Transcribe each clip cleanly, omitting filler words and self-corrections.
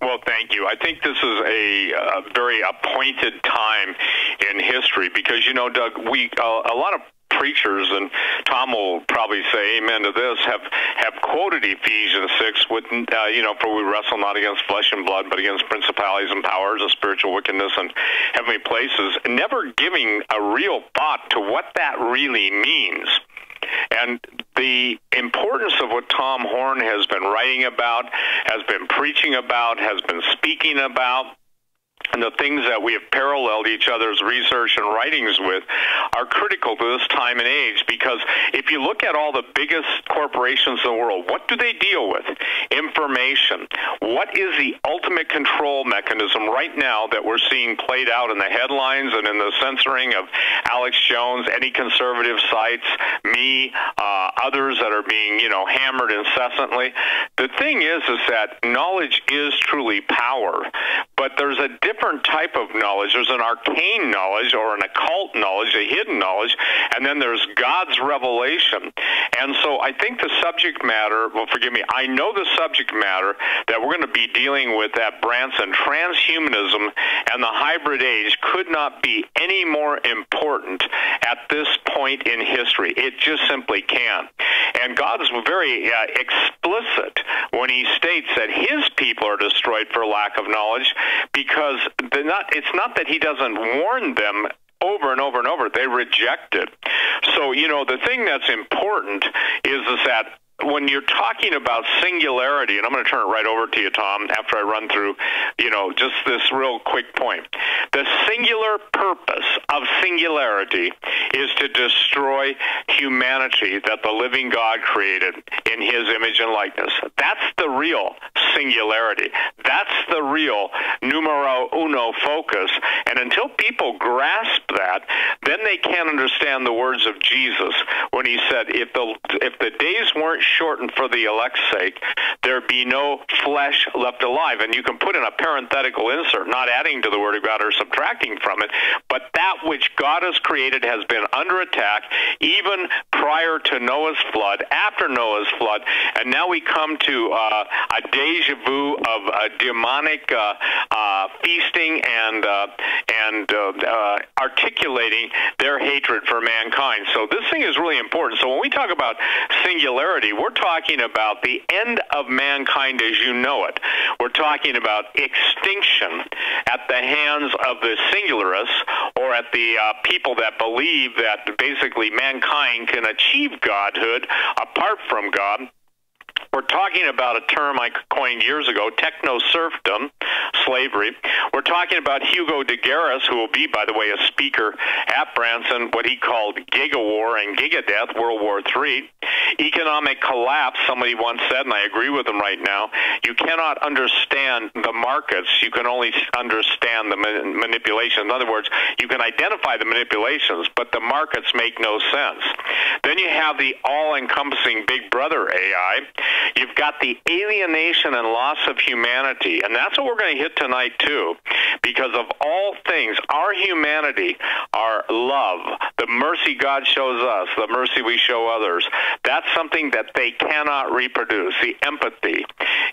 Well, thank you. I think this is a very appointed time in history because, you know, Doug, a lot of preachers, and Tom will probably say amen to this, have quoted Ephesians 6 with, for we wrestle not against flesh and blood, but against principalities and powers and spiritual wickedness in heavenly places, never giving a real thought to what that really means. And the importance of what Tom Horn has been writing about, has been preaching about, has been speaking about, and the things that we have paralleled each other's research and writings with are critical to this time and age, because if you look at all the biggest corporations in the world, what do they deal with? Information. What is the ultimate control mechanism right now that we're seeing played out in the headlines and in the censoring of Alex Jones, any conservative sites, me, others that are being, hammered incessantly? The thing is that knowledge is truly power, but there's a different type of knowledge. There's an arcane knowledge or an occult knowledge, a hidden knowledge, and then there's God's revelation. And so I think the subject matter, I know the subject matter that we're going to be dealing with at Branson, transhumanism and the hybrid age, could not be any more important at this point in history. It just simply can't. And God is very explicit when he states that his people are destroyed for lack of knowledge, because it's not that he doesn't warn them over and over and over. They reject it. So, the thing that's important is that when you're talking about singularity, and I'm going to turn it right over to you, Tom, after I run through, just this real quick point. The singular purpose of singularity is to destroy humanity that the living God created in his image and likeness. That's the real singularity. That's the real numero uno focus. And until people grasp that, then they can't understand the words of Jesus when he said, if the days weren't shortened for the elect's sake, there be no flesh left alive. And you can put in a parenthetical insert, not adding to the Word of God or subtracting from it, but that which God has created has been under attack even prior to Noah's flood, after Noah's flood, and now we come to a deja vu of demonic feasting and articulating their hatred for mankind. So this thing is really important. So when we talk about singularity, we're talking about the end of mankind as you know it. We're talking about extinction at the hands of the singularists, or at the people that believe that basically mankind can achieve godhood apart from God. We're talking about a term I coined years ago, techno-serfdom, slavery. We're talking about Hugo de Garis, who will be, by the way, a speaker at Branson, what he called Gigawar and Gigadeath, World War III. Economic collapse, somebody once said, and I agree with them right now, you cannot understand the markets. You can only understand the manipulation. In other words, you can identify the manipulations, but the markets make no sense. Then you have the all-encompassing Big Brother AI. You've got the alienation and loss of humanity, and that's what we're going to hit tonight too, because of all things, our humanity, our love, the mercy God shows us, the mercy we show others, that's something that they cannot reproduce, the empathy.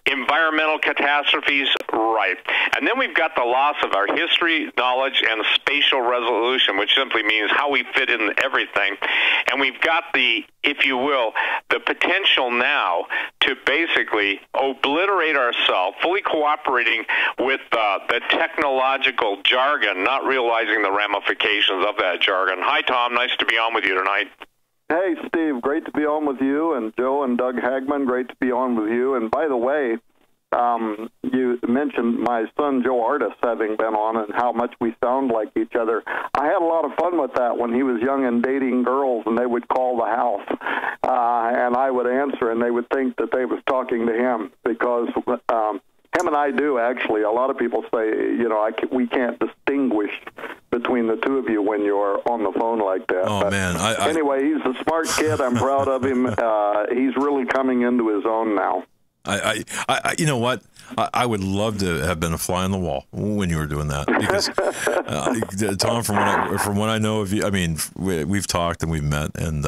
Environmental catastrophes, right. And then we've got the loss of our history, knowledge, and spatial resolution, which simply means how we fit in everything. And we've got the, if you will, the potential now to basically obliterate ourselves, fully cooperating with the technological jargon, not realizing the ramifications of that jargon. Hi, Tom. Nice to be on with you tonight. Hey, Steve. Great to be on with you. And Joe and Doug Hagmann, great to be on with you. And by the way, you mentioned my son Joe Artis having been on and how much we sound like each other. I had a lot of fun with that when he was young and dating girls, and they would call the house, and I would answer, and they would think that they was talking to him, because him and I do, actually. A lot of people say, we can't distinguish between the two of you when you're on the phone like that. Oh, but man. Anyway, he's a smart kid. I'm proud of him. He's really coming into his own now. You know what? I would love to have been a fly on the wall when you were doing that, because Tom, from what I know of you, I mean, we've talked and we've met, and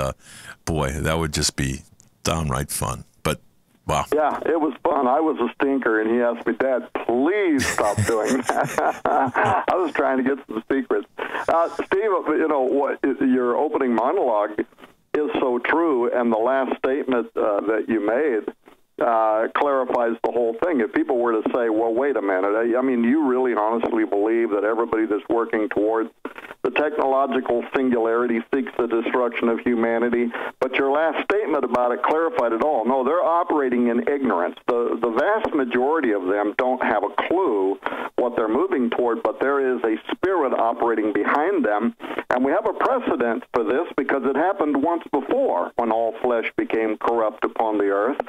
boy, that would just be downright fun. But Wow. Yeah, it was fun. I was a stinker, and he asked me, Dad, please stop doing that. I was trying to get some secrets. Steve, your opening monologue is so true, and the last statement that you made clarifies the whole thing. If people were to say, well, wait a minute, I mean, you really honestly believe that everybody that's working towards the technological singularity seeks the destruction of humanity, but your last statement about it clarified it all. No, they're operating in ignorance. The vast majority of them don't have a clue what they're moving toward, but there is a spirit operating behind them, and we have a precedent for this because it happened once before when all flesh became corrupt upon the earth.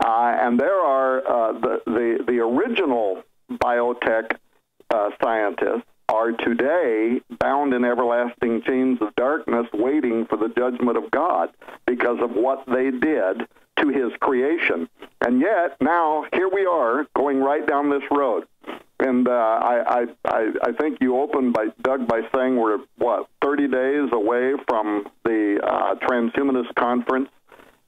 And there are the original biotech scientists are today bound in everlasting chains of darkness waiting for the judgment of God because of what they did to his creation. And yet, now, here we are going right down this road. And I think you opened, Doug, by saying we're, 30 days away from the transhumanist conference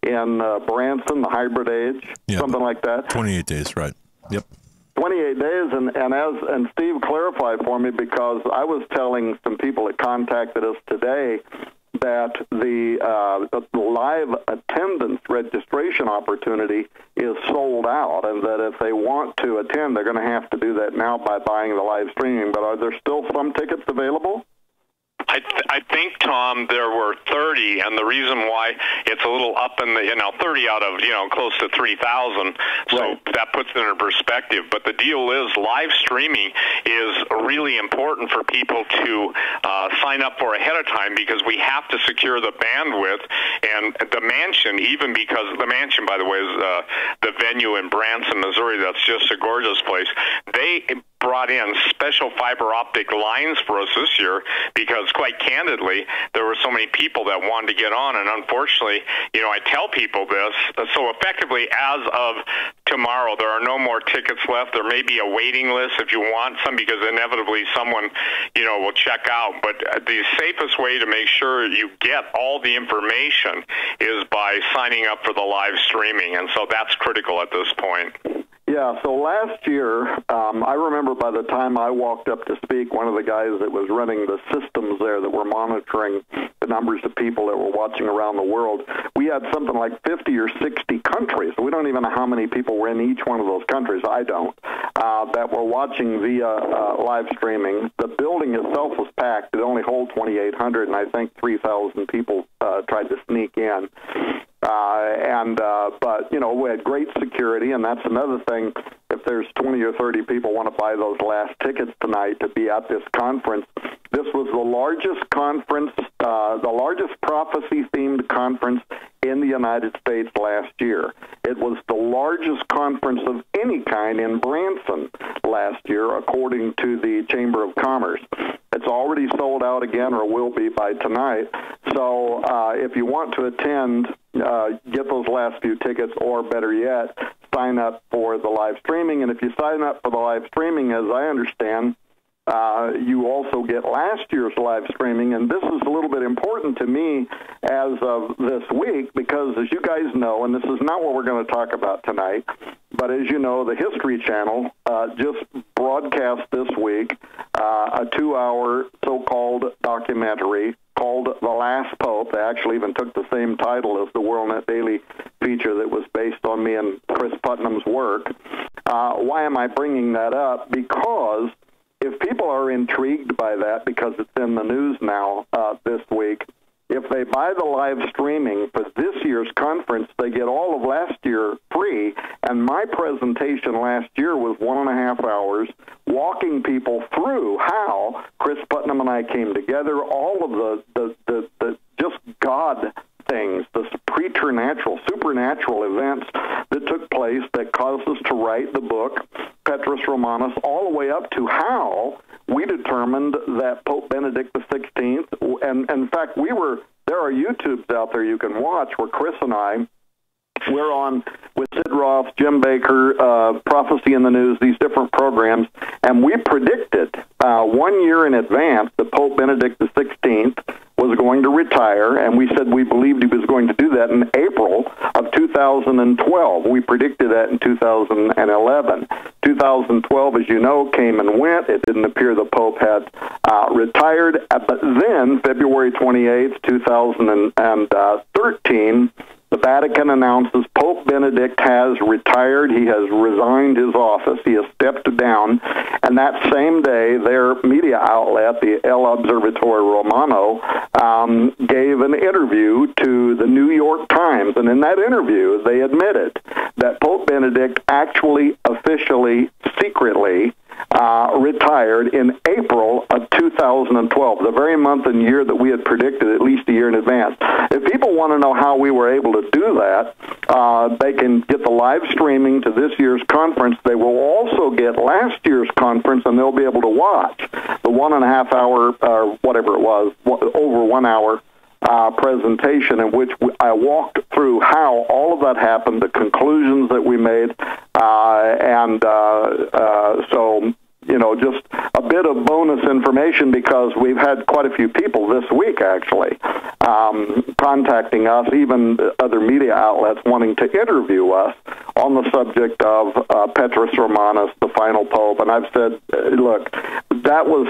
in Branson, the hybrid age, something like that. 28 days, right. Yep. 28 days, and Steve clarified for me, because I was telling some people that contacted us today that the live attendance registration opportunity is sold out, and that if they want to attend, they're going to have to do that now by buying the live streaming. But are there still some tickets available? I think, Tom, there were 30, and the reason why it's a little up in the, 30 out of, close to 3,000, so right. That puts it in perspective. But the deal is live streaming is really important for people to sign up for ahead of time, because we have to secure the bandwidth. And the Mansion, even because the Mansion, by the way, is the venue in Branson, Missouri, that's just a gorgeous place. They brought in special fiber optic lines for us this year because, quite candidly, there were so many people that wanted to get on, and unfortunately, I tell people this, so effectively as of tomorrow, there are no more tickets left. There may be a waiting list if you want some, because inevitably someone, will check out, but the safest way to make sure you get all the information is by signing up for the live streaming, and so that's critical at this point. Yeah, so last year, I remember by the time I walked up to speak, one of the guys that was running the systems there that were monitoring the numbers of people that were watching around the world, we had something like 50 or 60 countries. We don't even know how many people were in each one of those countries. I don't. That were watching via live streaming. The building itself was packed. It only holds 2,800, and I think 3,000 people tried to sneak in. But, we had great security, and that's another thing. If there's 20 or 30 people want to buy those last tickets tonight to be at this conference, this was the largest conference, the largest prophecy-themed conference in the United States last year. It was the largest conference of any kind in Branson last year, according to the Chamber of Commerce. It's already sold out again, or will be by tonight. So if you want to attend, get those last few tickets, or better yet, sign up for the live streaming. And if you sign up for the live streaming, as I understand, you also get last year's live streaming. And this is a little bit important to me as of this week, because as you guys know, and this is not what we're going to talk about tonight, but as you know, the History Channel just broadcast this week a 2-hour so-called documentary called The Last Pope. They actually even took the same title as the WorldNet Daily feature that was based on me and Chris Putnam's work. Why am I bringing that up? Because if people are intrigued by that, because it's in the news now this week, if they buy the live streaming for this year's conference, they get all of last year free. And my presentation last year was 1.5 hours, walking people through how Chris Putnam and I came together, all of the just God things, the preternatural, supernatural events that took place that caused us to write the book, Petrus Romanus, all the way up to how we determined that Pope Benedict XVI, and in fact, there are YouTubes out there you can watch where Chris and I, we're on with Sid Roth, Jim Baker, Prophecy in the News, these different programs, and we predicted 1 year in advance that Pope Benedict XVI was going to retire, and we said we believed he was going to do that in April of 2012. We predicted that in 2011. 2012, as you know, came and went. It didn't appear the Pope had retired. But then, February 28th, 2013, the Vatican announces Pope Benedict has retired. He has resigned his office. He has stepped down. And that same day, their media outlet, the El Observatore Romano, gave an interview to the New York Times. And in that interview, they admitted that Pope Benedict actually, officially, secretly retired in April of 2012, the very month and year that we had predicted at least a year in advance. If people want to know how we were able to do that, they can get the live streaming to this year's conference. They will also get last year's conference, and they'll be able to watch the 1.5 hour, or whatever it was, over 1 hour presentation in which I walked through how all of that happened, the conclusions that we made, so, you know, just a bit of bonus information, because we've had quite a few people this week, actually, contacting us, even other media outlets wanting to interview us on the subject of Petrus Romanus, the final pope. And I've said, look, that was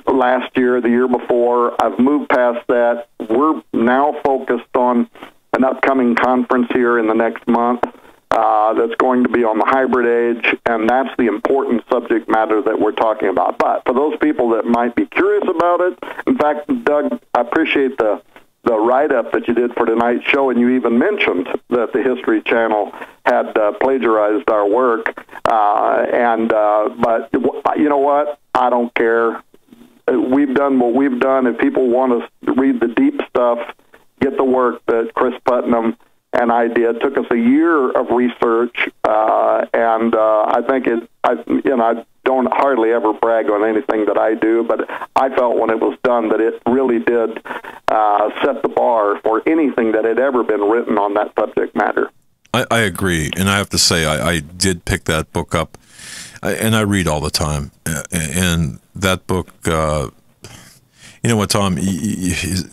last year, the year before. I've moved past that. We're now focused on an upcoming conference here in the next month that's going to be on the hybrid age, and that's the important subject matter that we're talking about. But for those people that might be curious about it, in fact, Doug, I appreciate the write-up that you did for tonight's show, and you even mentioned that the History Channel had plagiarized our work. But you know what? I don't care. We've done what we've done. If people want us to read the deep stuff, get the work that Chris Putnam and I did. It took us a year of research, and I think I don't hardly ever brag on anything that I do, but I felt when it was done that it really did set the bar for anything that had ever been written on that subject matter. I agree, and I have to say I did pick that book up, and I read all the time, and that book, you know what, Tom,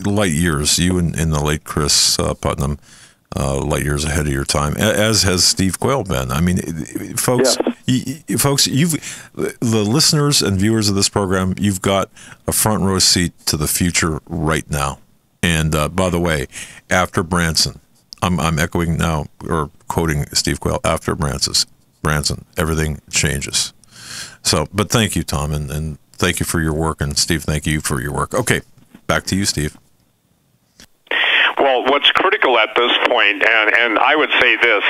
light years, you and the late Chris Putnam, light years ahead of your time, as has Steve Quayle been. I mean, folks, the listeners and viewers of this program, you've got a front row seat to the future right now. And by the way, after Branson, I'm echoing now, or quoting Steve Quayle, after Branson, everything changes. So, but thank you, Tom, and thank you for your work, and Steve, thank you for your work. Okay, back to you, Steve. Well, what's critical at this point, and I would say this,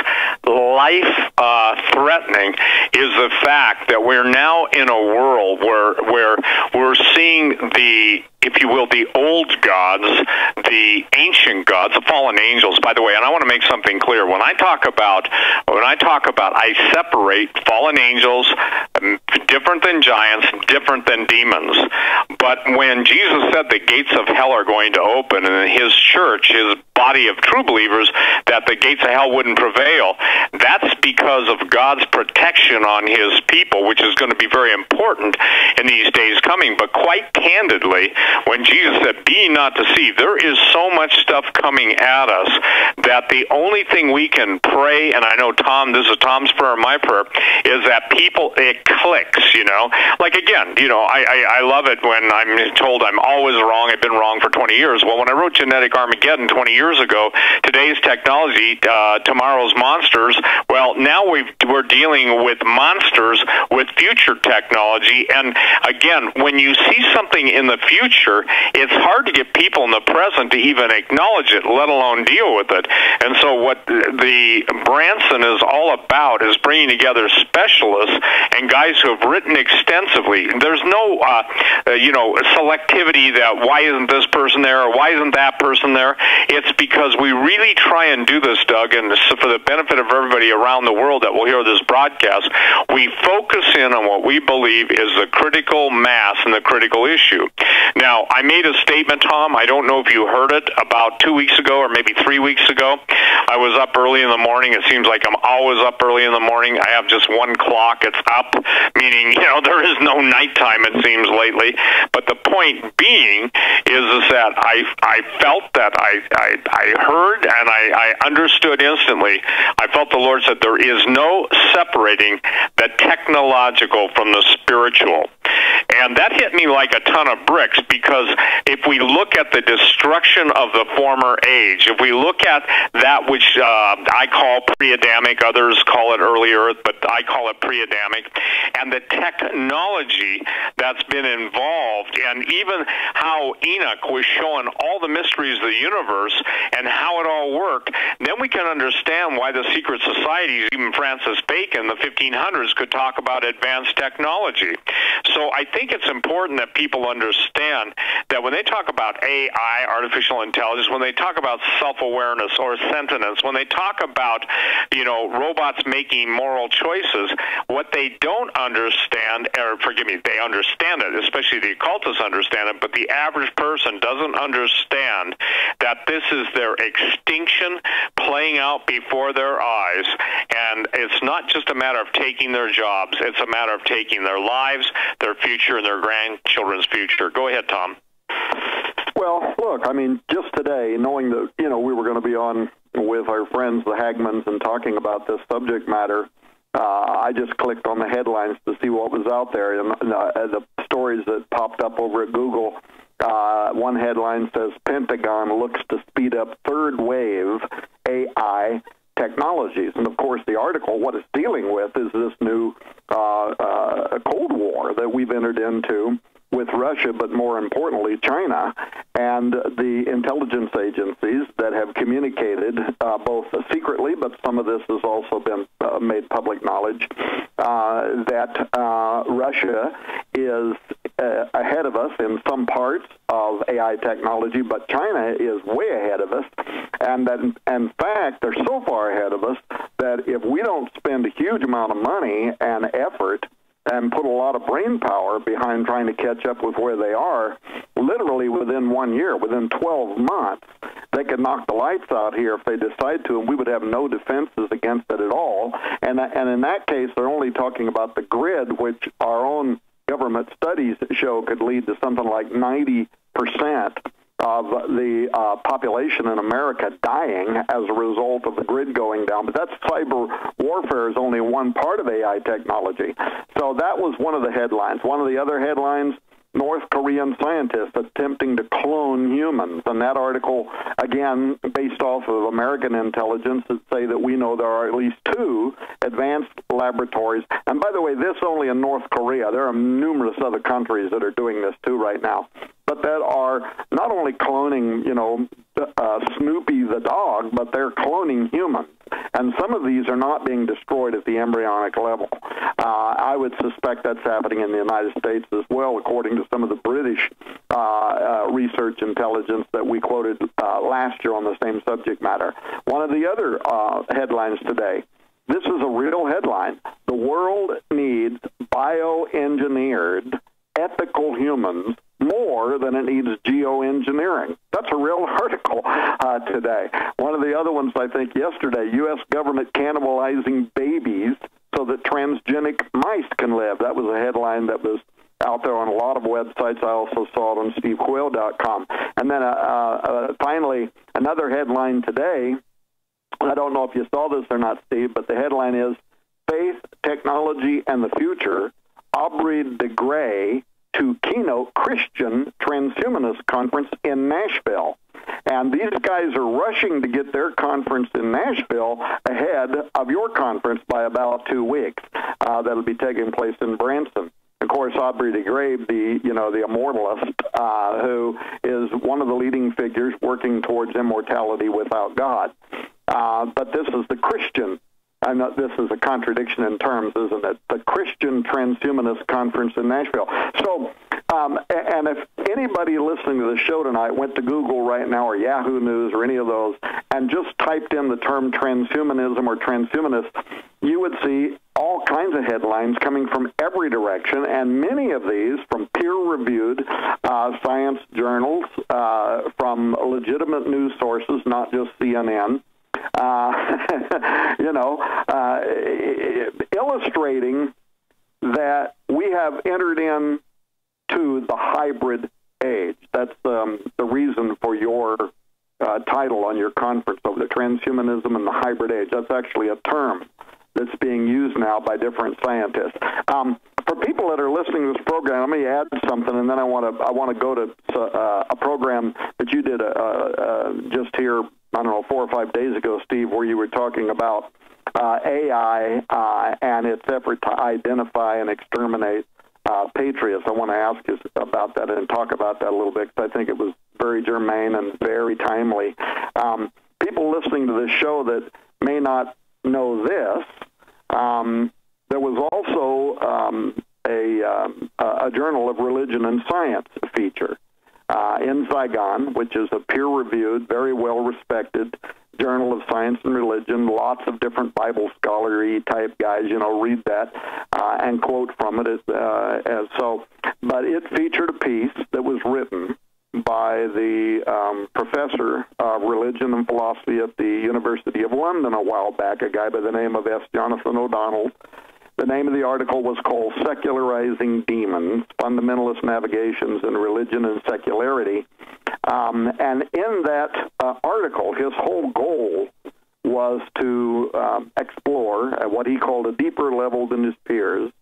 life-threatening, is the fact that we're now in a world where we're seeing the, if you will, the old gods, the ancient gods, the fallen angels. By the way, and I want to make something clear. When I talk about, I separate fallen angels, different than giants, different than demons. But when Jesus said the gates of hell are going to open, and his church, his body of true believers, that the gates of hell wouldn't prevail, that's because of God's protection on his people, which is going to be very important in these days coming. But quite candidly, when Jesus said, "Be ye not deceived," there is so much stuff coming at us that the only thing we can pray, and I know, Tom, this is Tom's prayer and my prayer, is that people, it clicks, you know. Like, again, you know, I love it when I'm told I'm always wrong, I've been wrong for 20 years. Well, when I wrote Genetic Armageddon 20 years ago, today's technology, tomorrow's monsters, well, now we're dealing with monsters with future technology. And again, when you see something in the future, it's hard to get people in the present to even acknowledge it, let alone deal with it. And so what the Branson is all about is bringing together specialists and guys who have written extensively. There's no, selectivity that why isn't this person there or why isn't that person there. It's because we really try and do this, Doug, and for the benefit of everybody around the world that will hear this broadcast, we focus in on what we believe is the critical mass and the critical issue. Now, I made a statement, Tom, I don't know if you heard it, about 2 weeks ago or maybe 3 weeks ago. I was up early in the morning. It seems like I'm always up early in the morning. I have just one clock. It's up, meaning meaning, there is no nighttime, it seems, lately. But the point being is that I felt that I heard and I understood instantly. I felt the Lord said there is no separating the technological from the spiritual. And that hit me like a ton of bricks, because if we look at the destruction of the former age, if we look at that which I call pre-Adamic, others call it early Earth, but I call it pre-Adamic, and the technology that's been involved, and even how Enoch was showing all the mysteries of the universe and how it all worked, then we can understand why the secret societies, even Francis Bacon in the 1500s, could talk about advanced technology. So I think it's important that people understand that when they talk about AI, artificial intelligence, when they talk about self-awareness or sentience, when they talk about, robots making moral choices, what they don't understand, or forgive me, they understand it, especially the occultists understand it, but the average person doesn't understand that this is their extinction playing out before their eyes, and it's not just a matter of taking their jobs, it's a matter of taking their lives, their future, and their grandchildren's future. Go ahead, Tom. Well, look, just today, knowing that, we were going to be on with our friends, the Hagmanns, and talking about this subject matter, I just clicked on the headlines to see what was out there, and the stories that popped up over at Google. One headline says, Pentagon looks to speed up third wave AI technologies. And, of course, the article, what it's dealing with is this new Cold War that we've entered into with Russia, but more importantly, China, and the intelligence agencies that have communicated both secretly, but some of this has also been made public knowledge, that Russia is ahead of us in some parts of AI technology, but China is way ahead of us, and that, in fact, they're so far ahead of us that if we don't spend a huge amount of money and effort and put a lot of brain power behind trying to catch up with where they are, literally within 1 year, within 12 months, they could knock the lights out here if they decide to, and we would have no defenses against it at all. And in that case, they're only talking about the grid, which our own government studies show could lead to something like 90% of the population in America dying as a result of the grid going down. But that's cyber warfare is only one part of AI technology. So that was one of the headlines. One of the other headlines, North Korean scientists attempting to clone humans. And that article, again, based off of American intelligence, that say that we know there are at least 2 advanced laboratories. And by the way, this only in North Korea. There are numerous other countries that are doing this too right now, but that are not only cloning, Snoopy the dog, but they're cloning humans. And some of these are not being destroyed at the embryonic level. I would suspect that's happening in the United States as well, according to some of the British research intelligence that we quoted last year on the same subject matter. One of the other headlines today, this is a real headline. The world needs bioengineered, ethical humans more than it needs geoengineering. That's a real article today. One of the other ones, I think, yesterday, U.S. government cannibalizing babies so that transgenic mice can live. That was a headline that was out there on a lot of websites. I also saw it on stevequayle.com. And then finally, another headline today, I don't know if you saw this or not, Steve, but the headline is Faith, Technology, and the Future, Aubrey de Grey to keynote Christian Transhumanist Conference in Nashville. And these guys are rushing to get their conference in Nashville ahead of your conference by about 2 weeks. That'll be taking place in Branson. Of course, Aubrey de Grey, the immortalist, who is one of the leading figures working towards immortality without God. But this is the Christian. And this is a contradiction in terms, isn't it? The Christian Transhumanist Conference in Nashville. So, and if anybody listening to the show tonight went to Google right now or Yahoo News or any of those and just typed in the term transhumanism or transhumanist, you would see all kinds of headlines coming from every direction, and many of these from peer-reviewed science journals, from legitimate news sources, not just CNN. Illustrating that we have entered into the hybrid age. That's the reason for your title on your conference of the transhumanism and the hybrid age. That's actually a term that's being used now by different scientists. For people that are listening to this program, let me add something, and then I want to go to a program that you did just here, I don't know, 4 or 5 days ago, Steve, where you were talking about AI and its effort to identify and exterminate patriots. I want to ask you about that and talk about that a little bit, because I think it was very germane and very timely. People listening to this show that may not know this, there was also a Journal of Religion and Science feature in Zygon, which is a peer-reviewed, very well-respected journal of science and religion. Lots of different Bible scholarly type guys, read that and quote from it. But it featured a piece that was written by the professor of religion and philosophy at the University of London a while back, a guy by the name of S. Jonathan O'Donnell. The name of the article was called Secularizing Demons, Fundamentalist Navigations in Religion and Secularity. And in that article, his whole goal was to explore, at what he called a deeper level than his peers,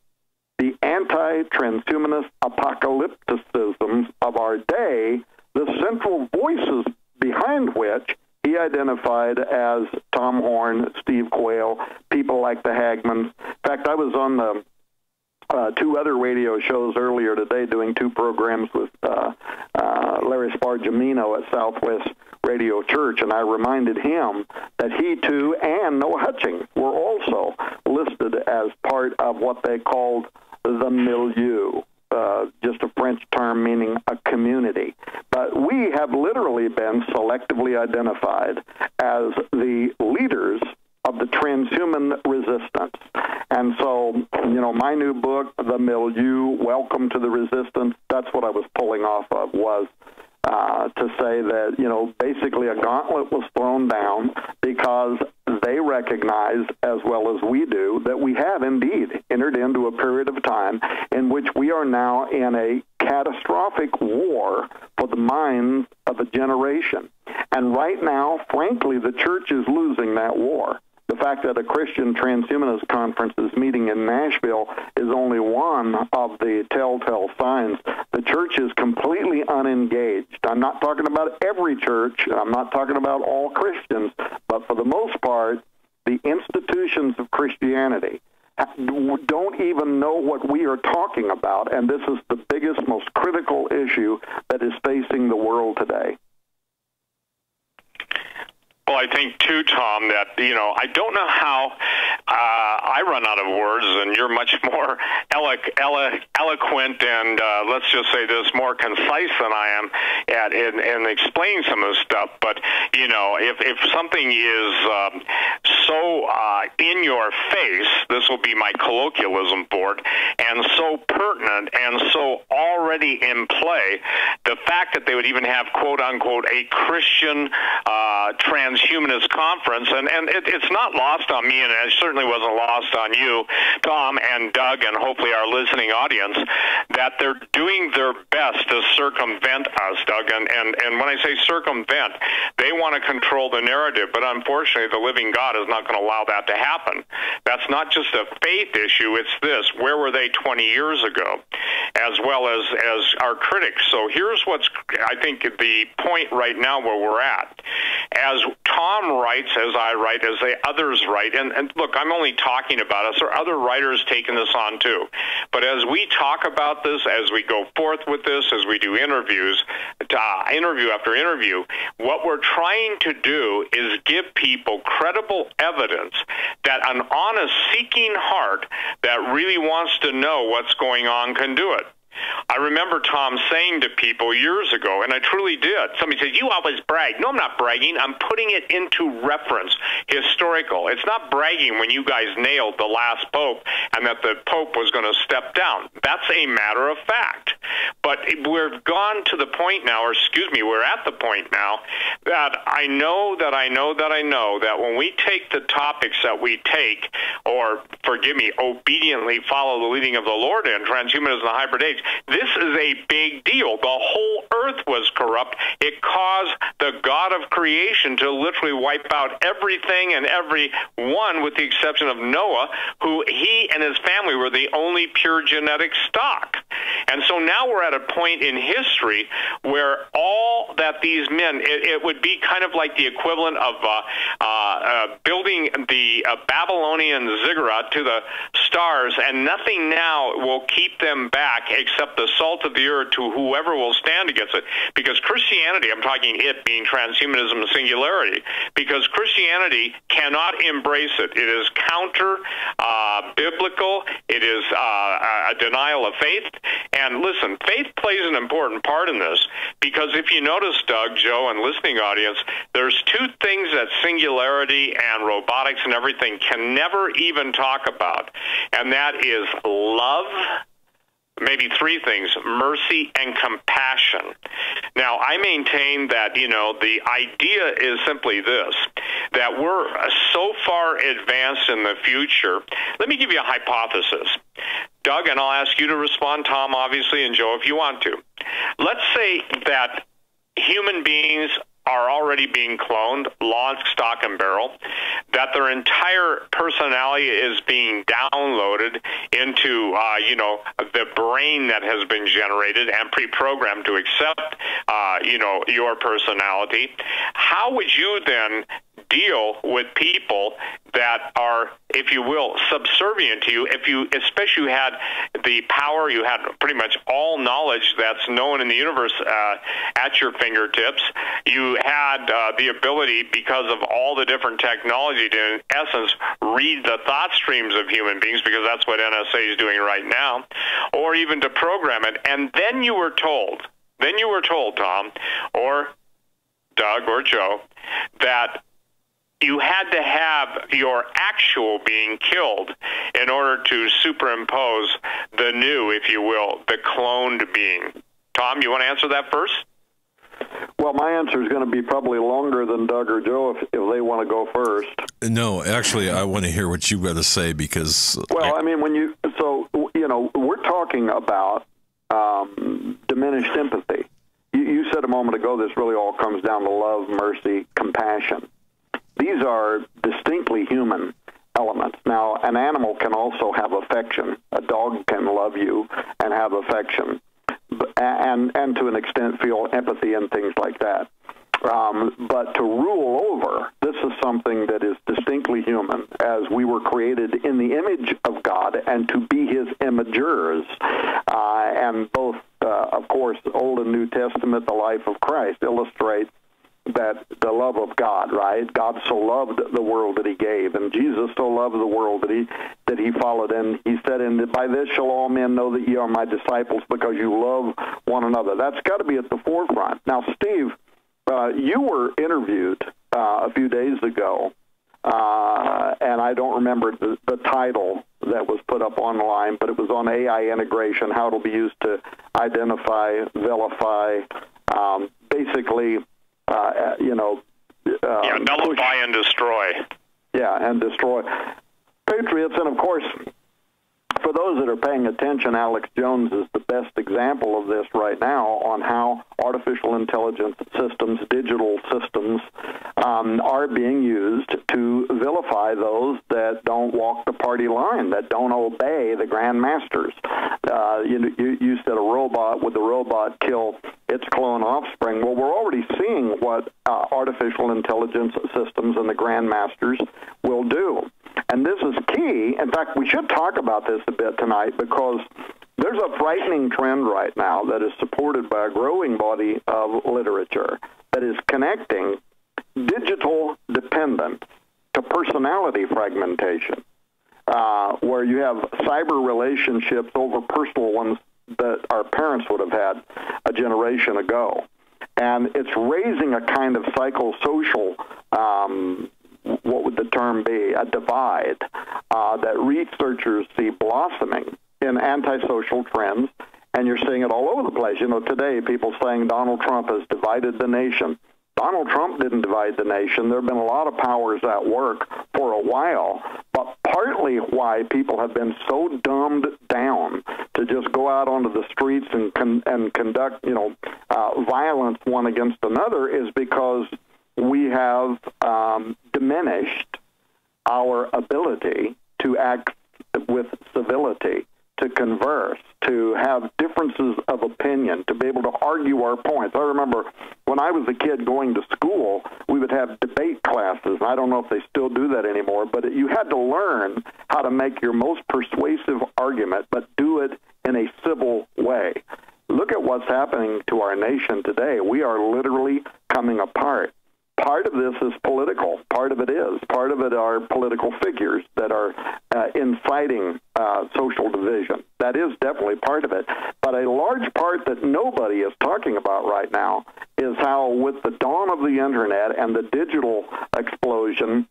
the anti-transhumanist apocalypticisms of our day, the central voices behind which he identified as Tom Horn, Steve Quayle, people like the Hagmanns. In fact, I was on the 2 other radio shows earlier today doing 2 programs with Larry Spargimino at Southwest Radio Church, and I reminded him that he too and Noah Hutchings were also listed as part of what they called the milieu, just a French term meaning a community. But we have literally been selectively identified as the leaders of the transhuman resistance. And so, my new book, The Milieu, Welcome to the Resistance, that's what I was pulling off of, was to say that, basically a gauntlet was thrown down because they recognize, as well as we do, that we have indeed entered into a period of time in which we are now in a catastrophic war for the minds of a generation. And right now, frankly, the church is losing that war. The fact that a Christian transhumanist conference is meeting in Nashville is only one of the telltale signs. The church is completely unengaged. I'm not talking about every church. I'm not talking about all Christians. But for the most part, the institutions of Christianity don't even know what we are talking about. And this is the biggest, most critical issue that is facing the world today. Well, I think, too, Tom, that, I don't know how I run out of words, and you're much more eloquent and, let's just say this, more concise than I am in explaining some of this stuff. But, if something is so in your face, this will be my colloquialism for it, and so pertinent and so already in play, the fact that they would even have, quote-unquote, a Christian transhumanist conference, and it's not lost on me, and it certainly wasn't lost on you, Tom and Doug, and hopefully our listening audience, that they're doing their best to circumvent us, Doug, and when I say circumvent, they want to control the narrative, but unfortunately the living God is not going to allow that to happen. That's not just a faith issue, it's this: where were they 20 years ago, as well as our critics. So here's what's, I think, the point right now where we're at. As Tom writes, as I write, as others write, and look, I'm only talking about us, or other writers taking this on too. But as we talk about this, as we go forth with this, as we do interviews, interview after interview, what we're trying to do is give people credible evidence that an honest, seeking heart that really wants to know what's going on can do it. I remember Tom saying to people years ago, and I truly did, somebody said, you always brag. No, I'm not bragging. I'm putting it into reference, historical. It's not bragging when you guys nailed the last pope and that the pope was going to step down. That's a matter of fact. But we've gone to the point now, or excuse me, we're at the point now that I know that when we take the topics that we take, or forgive me, obediently follow the leading of the Lord in transhumanism and the hybrid age, this is a big deal. The whole earth was corrupt. It caused the God of creation to literally wipe out everything and everyone, with the exception of Noah, who he and his family were the only pure genetic stock. And so now we're at a point in history where all that these men, it would be kind of like the equivalent of building the Babylonian ziggurat to the stars, and nothing now will keep them back except the salt of the earth to whoever will stand against it. Because Christianity, I'm talking it being transhumanism and singularity, because Christianity cannot embrace it. It is counter biblical. It is a denial of faith. And listen, faith plays an important part in this, because if you notice, Doug, Joe, and listening audience, there's two things that singularity and robotics and everything can never even talk about, and that is love, maybe three things: mercy and compassion. Now, I maintain that, the idea is simply this, that we're so far advanced in the future. Let me give you a hypothesis, Doug, and I'll ask you to respond, Tom, obviously, and Joe, if you want to. Let's say that human beings are already being cloned, lock, stock, and barrel, that their entire personality is being downloaded into, the brain that has been generated and pre-programmed to accept, your personality. How would you then deal with people that are, if you will, subservient to you? If you especially had the power, you had pretty much all knowledge that's known in the universe at your fingertips. You had the ability, because of all the different technology, to, in essence, read the thought streams of human beings, because that's what NSA is doing right now, or even to program it. And then you were told, Tom, or Doug, or Joe, that you had to have your actual being killed in order to superimpose the new, if you will, the cloned being. Tom, you want to answer that first? Well, my answer is going to be probably longer than Doug or Joe if they want to go first. No, actually, I want to hear what you've got to say, because... Well, we're talking about diminished empathy. You said a moment ago this really all comes down to love, mercy, compassion. These are distinctly human elements. Now, an animal can also have affection. A dog can love you and have affection, and to an extent feel empathy and things like that. But to rule over, this is something that is distinctly human, as we were created in the image of God and to be his imagers. And both, of course, Old and New Testament, the life of Christ, illustrates that the love of God, right? God so loved the world that he gave, and Jesus so loved the world that he followed. And he said, "And by this shall all men know that ye are my disciples, because you love one another." That's got to be at the forefront. Now, Steve, you were interviewed a few days ago, and I don't remember the title that was put up online, but it was on AI integration, how it'll be used to identify, vilify, basically, nullify and destroy. Yeah, and destroy patriots. And of course, for those that are paying attention, Alex Jones is the best example of this right now on how artificial intelligence systems, digital systems, are being used to vilify those that don't walk the party line, that don't obey the grand masters. You said a robot, would the robot kill its clone offspring? Well, we're already seeing what artificial intelligence systems and the grand masters will do. And this is key. In fact, we should talk about this a bit tonight, because there's a frightening trend right now that is supported by a growing body of literature that is connecting digital dependence to personality fragmentation, where you have cyber relationships over personal ones that our parents would have had a generation ago. And it's raising a kind of psychosocial, what would the term be, a divide that researchers see blossoming in antisocial trends And you're seeing it all over the place. You know, today people saying Donald Trump has divided the nation. Donald Trump didn't divide the nation. There have been a lot of powers at work for a while, but partly why people have been so dumbed down to just go out onto the streets and conduct, violence one against another is because we have diminished our ability to act with civility, to converse, to have differences of opinion, to be able to argue our points. I remember when I was a kid going to school, we would have debate classes. I don't know if they still do that anymore, but you had to learn how to make your most persuasive argument, but do it in a civil way. Look at what's happening to our nation today. We are literally coming apart. Part of this is political. Part of it is. Part of it are political figures that are inciting social division. That is definitely part of it. But a large part that nobody is talking about right now is how with the dawn of the Internet and the digital explosion,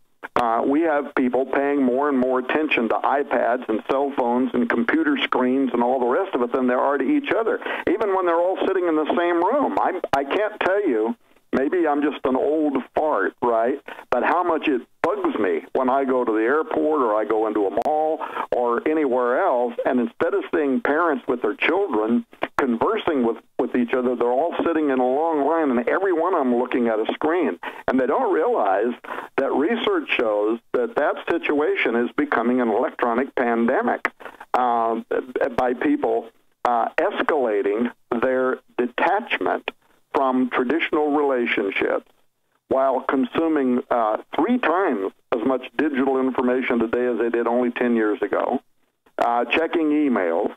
we have people paying more and more attention to iPads and cell phones and computer screens and all the rest of it than there are to each other, even when they're all sitting in the same room. I can't tell you, maybe I'm just an old fart, right? But how much it bugs me when I go to the airport or I go into a mall or anywhere else, and instead of seeing parents with their children conversing with each other, they're all sitting in a long line, and every one of them looking at a screen. And they don't realize that research shows that that situation is becoming an electronic pandemic by people escalating their detachment from traditional relationships while consuming 3 times as much digital information today as they did only 10 years ago, checking emails,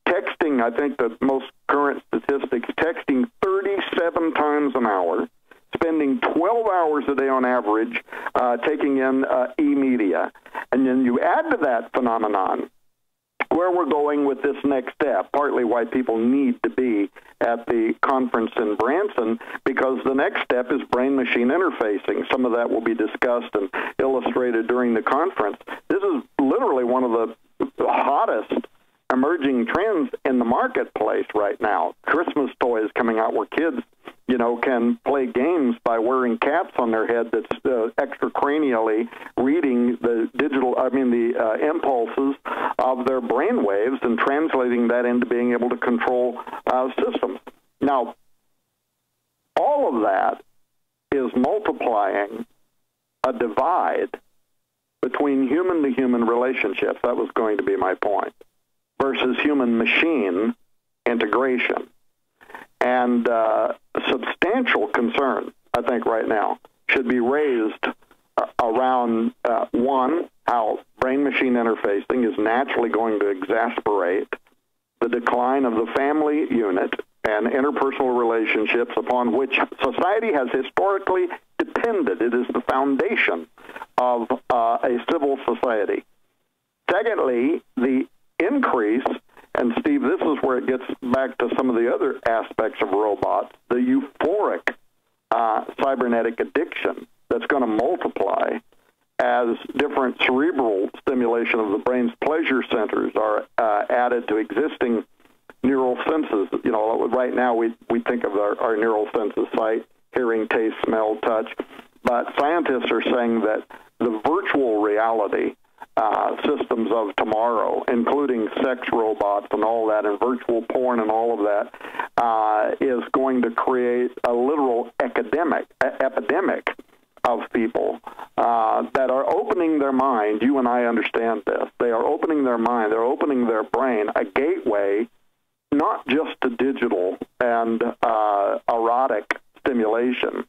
texting. I think the most current statistics, texting 37 times an hour, spending 12 hours a day on average taking in e-media. And then you add to that phenomenon where we're going with this next step, partly why people need to be at the conference in Branson, because the next step is brain-machine interfacing. Some of that will be discussed and illustrated during the conference. This is literally one of the hottest emerging trends in the marketplace right now. Christmas toys coming out where kids, can play games by wearing caps on their head that's extracranially reading the impulses of their brain waves and translating that into being able to control systems. Now, all of that is multiplying a divide between human-to-human relationships. That was going to be my point. Versus human-machine integration. And substantial concern, I think, right now should be raised around, one, how brain-machine interfacing is naturally going to exasperate the decline of the family unit and interpersonal relationships upon which society has historically depended. It is the foundation of a civil society. Secondly, the increase, and Steve, this is where it gets back to some of the other aspects of robots, the euphoric cybernetic addiction that's going to multiply as different cerebral stimulation of the brain's pleasure centers are added to existing neural senses. Right now we think of our neural senses, sight, hearing, taste, smell, touch, but scientists are saying that the virtual reality systems of tomorrow, including sex robots and all that, and virtual porn and all of that, is going to create a literal epidemic of people that are opening their mind. You and I understand this. They are opening their mind. They're opening their brain, a gateway not just to digital and erotic stimulation,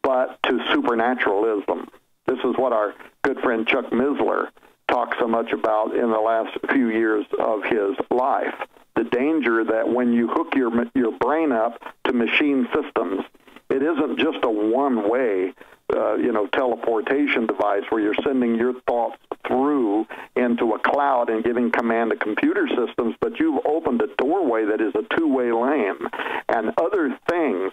but to supernaturalism. This is what our good friend Chuck Missler talks so much about in the last few years of his life. The danger that when you hook your brain up to machine systems, it isn't just a one-way teleportation device where you're sending your thoughts through into a cloud and giving command to computer systems, but you've opened a doorway that is a two-way lane, and other things,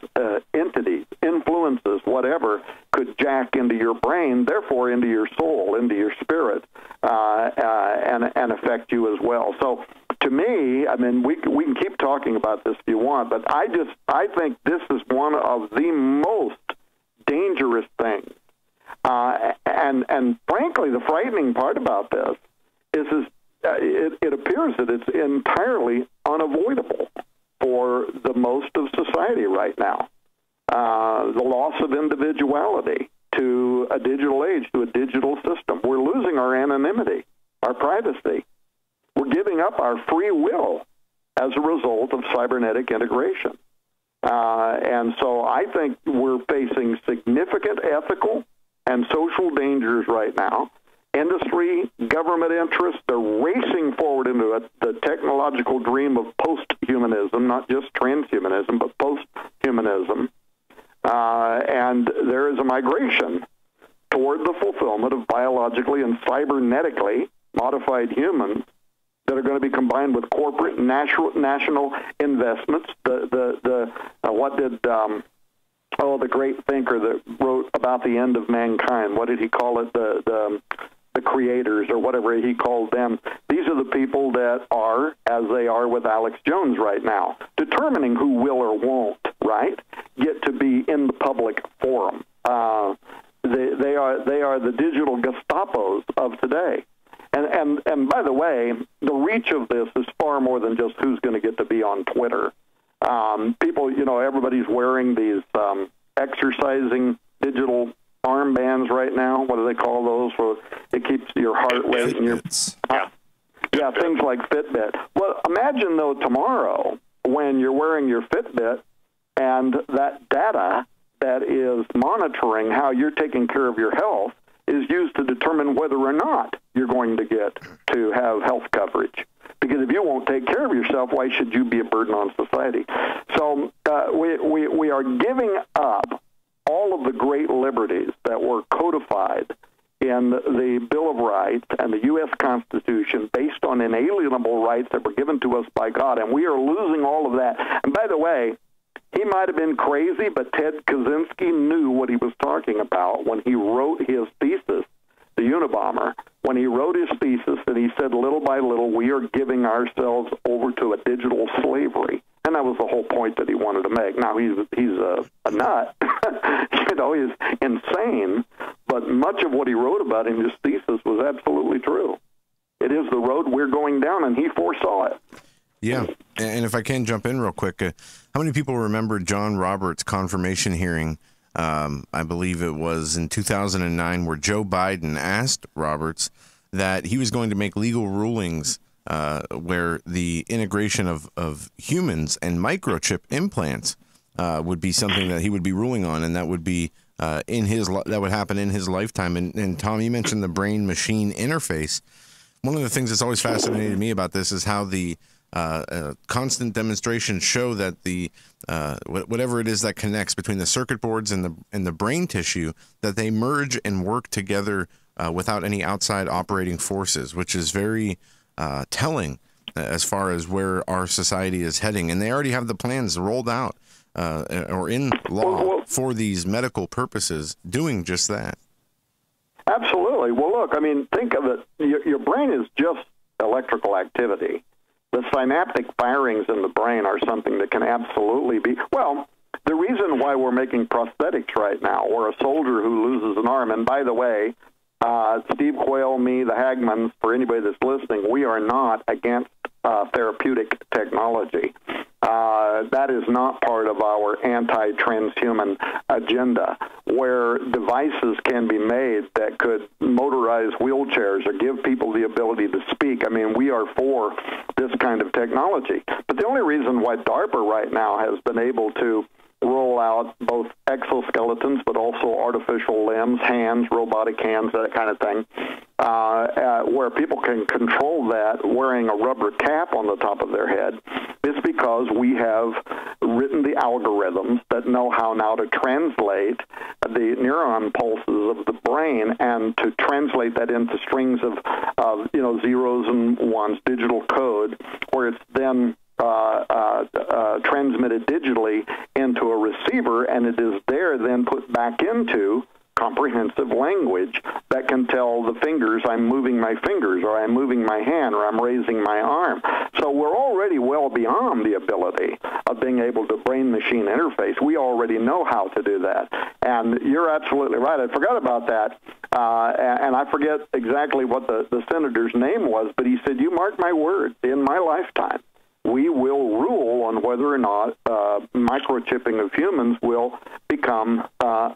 entities, influences, whatever, could jack into your brain, therefore into your soul, into your spirit, and affect you as well. So to me, we we can keep talking about this if you want, but I think this is one of the most dangerous things. And frankly, the frightening part about this is it appears that it's entirely unavoidable for the most of society right now. The loss of individuality to a digital age, to a digital system. We're losing our anonymity, our privacy. We're giving up our free will as a result of cybernetic integration. And so I think we're facing significant ethical and social dangers right now. Industry, government interests, they're racing forward into the technological dream of post-humanism, not just transhumanism, but post-humanism. And there is a migration toward the fulfillment of biologically and cybernetically modified humans that are going to be combined with corporate national investments. What did the great thinker that wrote about the end of mankind, what did he call it? The creators, or whatever he called them. These are the people that are, as they are with Alex Jones right now, determining who will or won't, right, get to be in the public forum. They are the digital Gestapos of today. And by the way, the reach of this is far more than just who's going to get to be on Twitter. People, everybody's wearing these exercising digital armbands right now. What do they call those? Where it keeps your heart rate and your things like Fitbit. Well, imagine though tomorrow when you're wearing your Fitbit and that data that is monitoring how you're taking care of your health is used to determine whether or not you're going to get to have health coverage. Because if you won't take care of yourself, why should you be a burden on society? So we are giving up all of the great liberties that were codified in the Bill of Rights and the U.S. Constitution based on inalienable rights that were given to us by God, and we are losing all of that. And by the way, he might have been crazy, but Ted Kaczynski knew what he was talking about when he wrote his thesis, the Unabomber, when he wrote his thesis, and he said, little by little, we are giving ourselves over to a digital slavery. And that was the whole point that he wanted to make. Now, he's a nut. He's insane. But much of what he wrote about in his thesis was absolutely true. It is the road we're going down, and he foresaw it. Yeah. And if I can jump in real quick, how many people remember John Roberts' confirmation hearing? I believe it was in 2009, where Joe Biden asked Roberts that he was going to make legal rulings where the integration of humans and microchip implants would be something that he would be ruling on, and that would be that would happen in his lifetime. And Tom, you mentioned the brain-machine interface. One of the things that's always fascinated me about this is how the constant demonstrations show that the whatever it is that connects between the circuit boards and the brain tissue, that they merge and work together without any outside operating forces, which is very telling as far as where our society is heading. And they already have the plans rolled out or in law for these medical purposes, doing just that. Absolutely. Well, look, I mean, think of it. Your brain is just electrical activity. The synaptic firings in the brain are something that can absolutely be, well, the reason why we're making prosthetics right now, or a soldier who loses an arm, and by the way, Steve Quayle, me, the Hagmanns, for anybody that's listening, we are not against therapeutic technology. That is not part of our anti-transhuman agenda, where devices can be made that could motorize wheelchairs or give people the ability to speak. I mean, we are for this kind of technology. But the only reason why DARPA right now has been able to roll out both exoskeletons, but also artificial limbs, hands, robotic hands, that kind of thing, where people can control that wearing a rubber cap on the top of their head, is because we have written the algorithms that know how now to translate the neuron pulses of the brain and to translate that into strings of zeros and ones, digital code, where it's then transmitted digitally into a receiver, and it is there then put back into comprehensive language that can tell the fingers I'm moving my fingers, or I'm moving my hand, or I'm raising my arm. So we're already well beyond the ability of being able to brain-machine interface. We already know how to do that. And you're absolutely right. I forgot about that. And I forget exactly what the senator's name was, but he said, you mark my words, in my lifetime, we will rule on whether or not microchipping of humans will become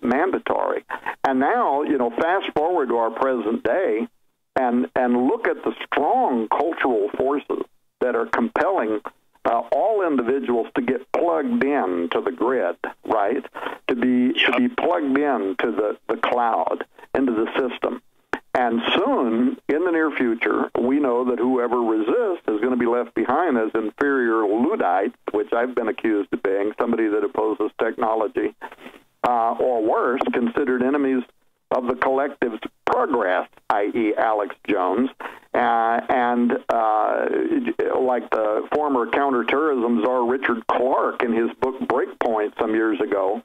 mandatory. And now, fast forward to our present day and look at the strong cultural forces that are compelling all individuals to get plugged in to the grid, right? To be plugged in to the cloud, into the system. And soon, in the near future, we know that whoever resists is going to be left behind as inferior Luddites, which I've been accused of being, somebody that opposes technology, or worse, considered enemies of the collective's progress, i.e. Alex Jones, and like the former counterterrorism czar Richard Clarke in his book Breakpoint some years ago,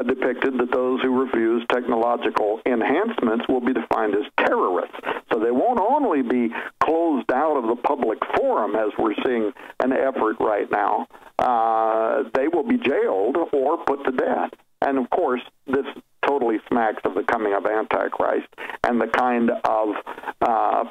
depicted that those who refuse technological enhancements will be defined as terrorists. So they won't only be closed out of the public forum, as we're seeing an effort right now, they will be jailed or put to death. And of course, this totally smacks of the coming of Antichrist and the kind of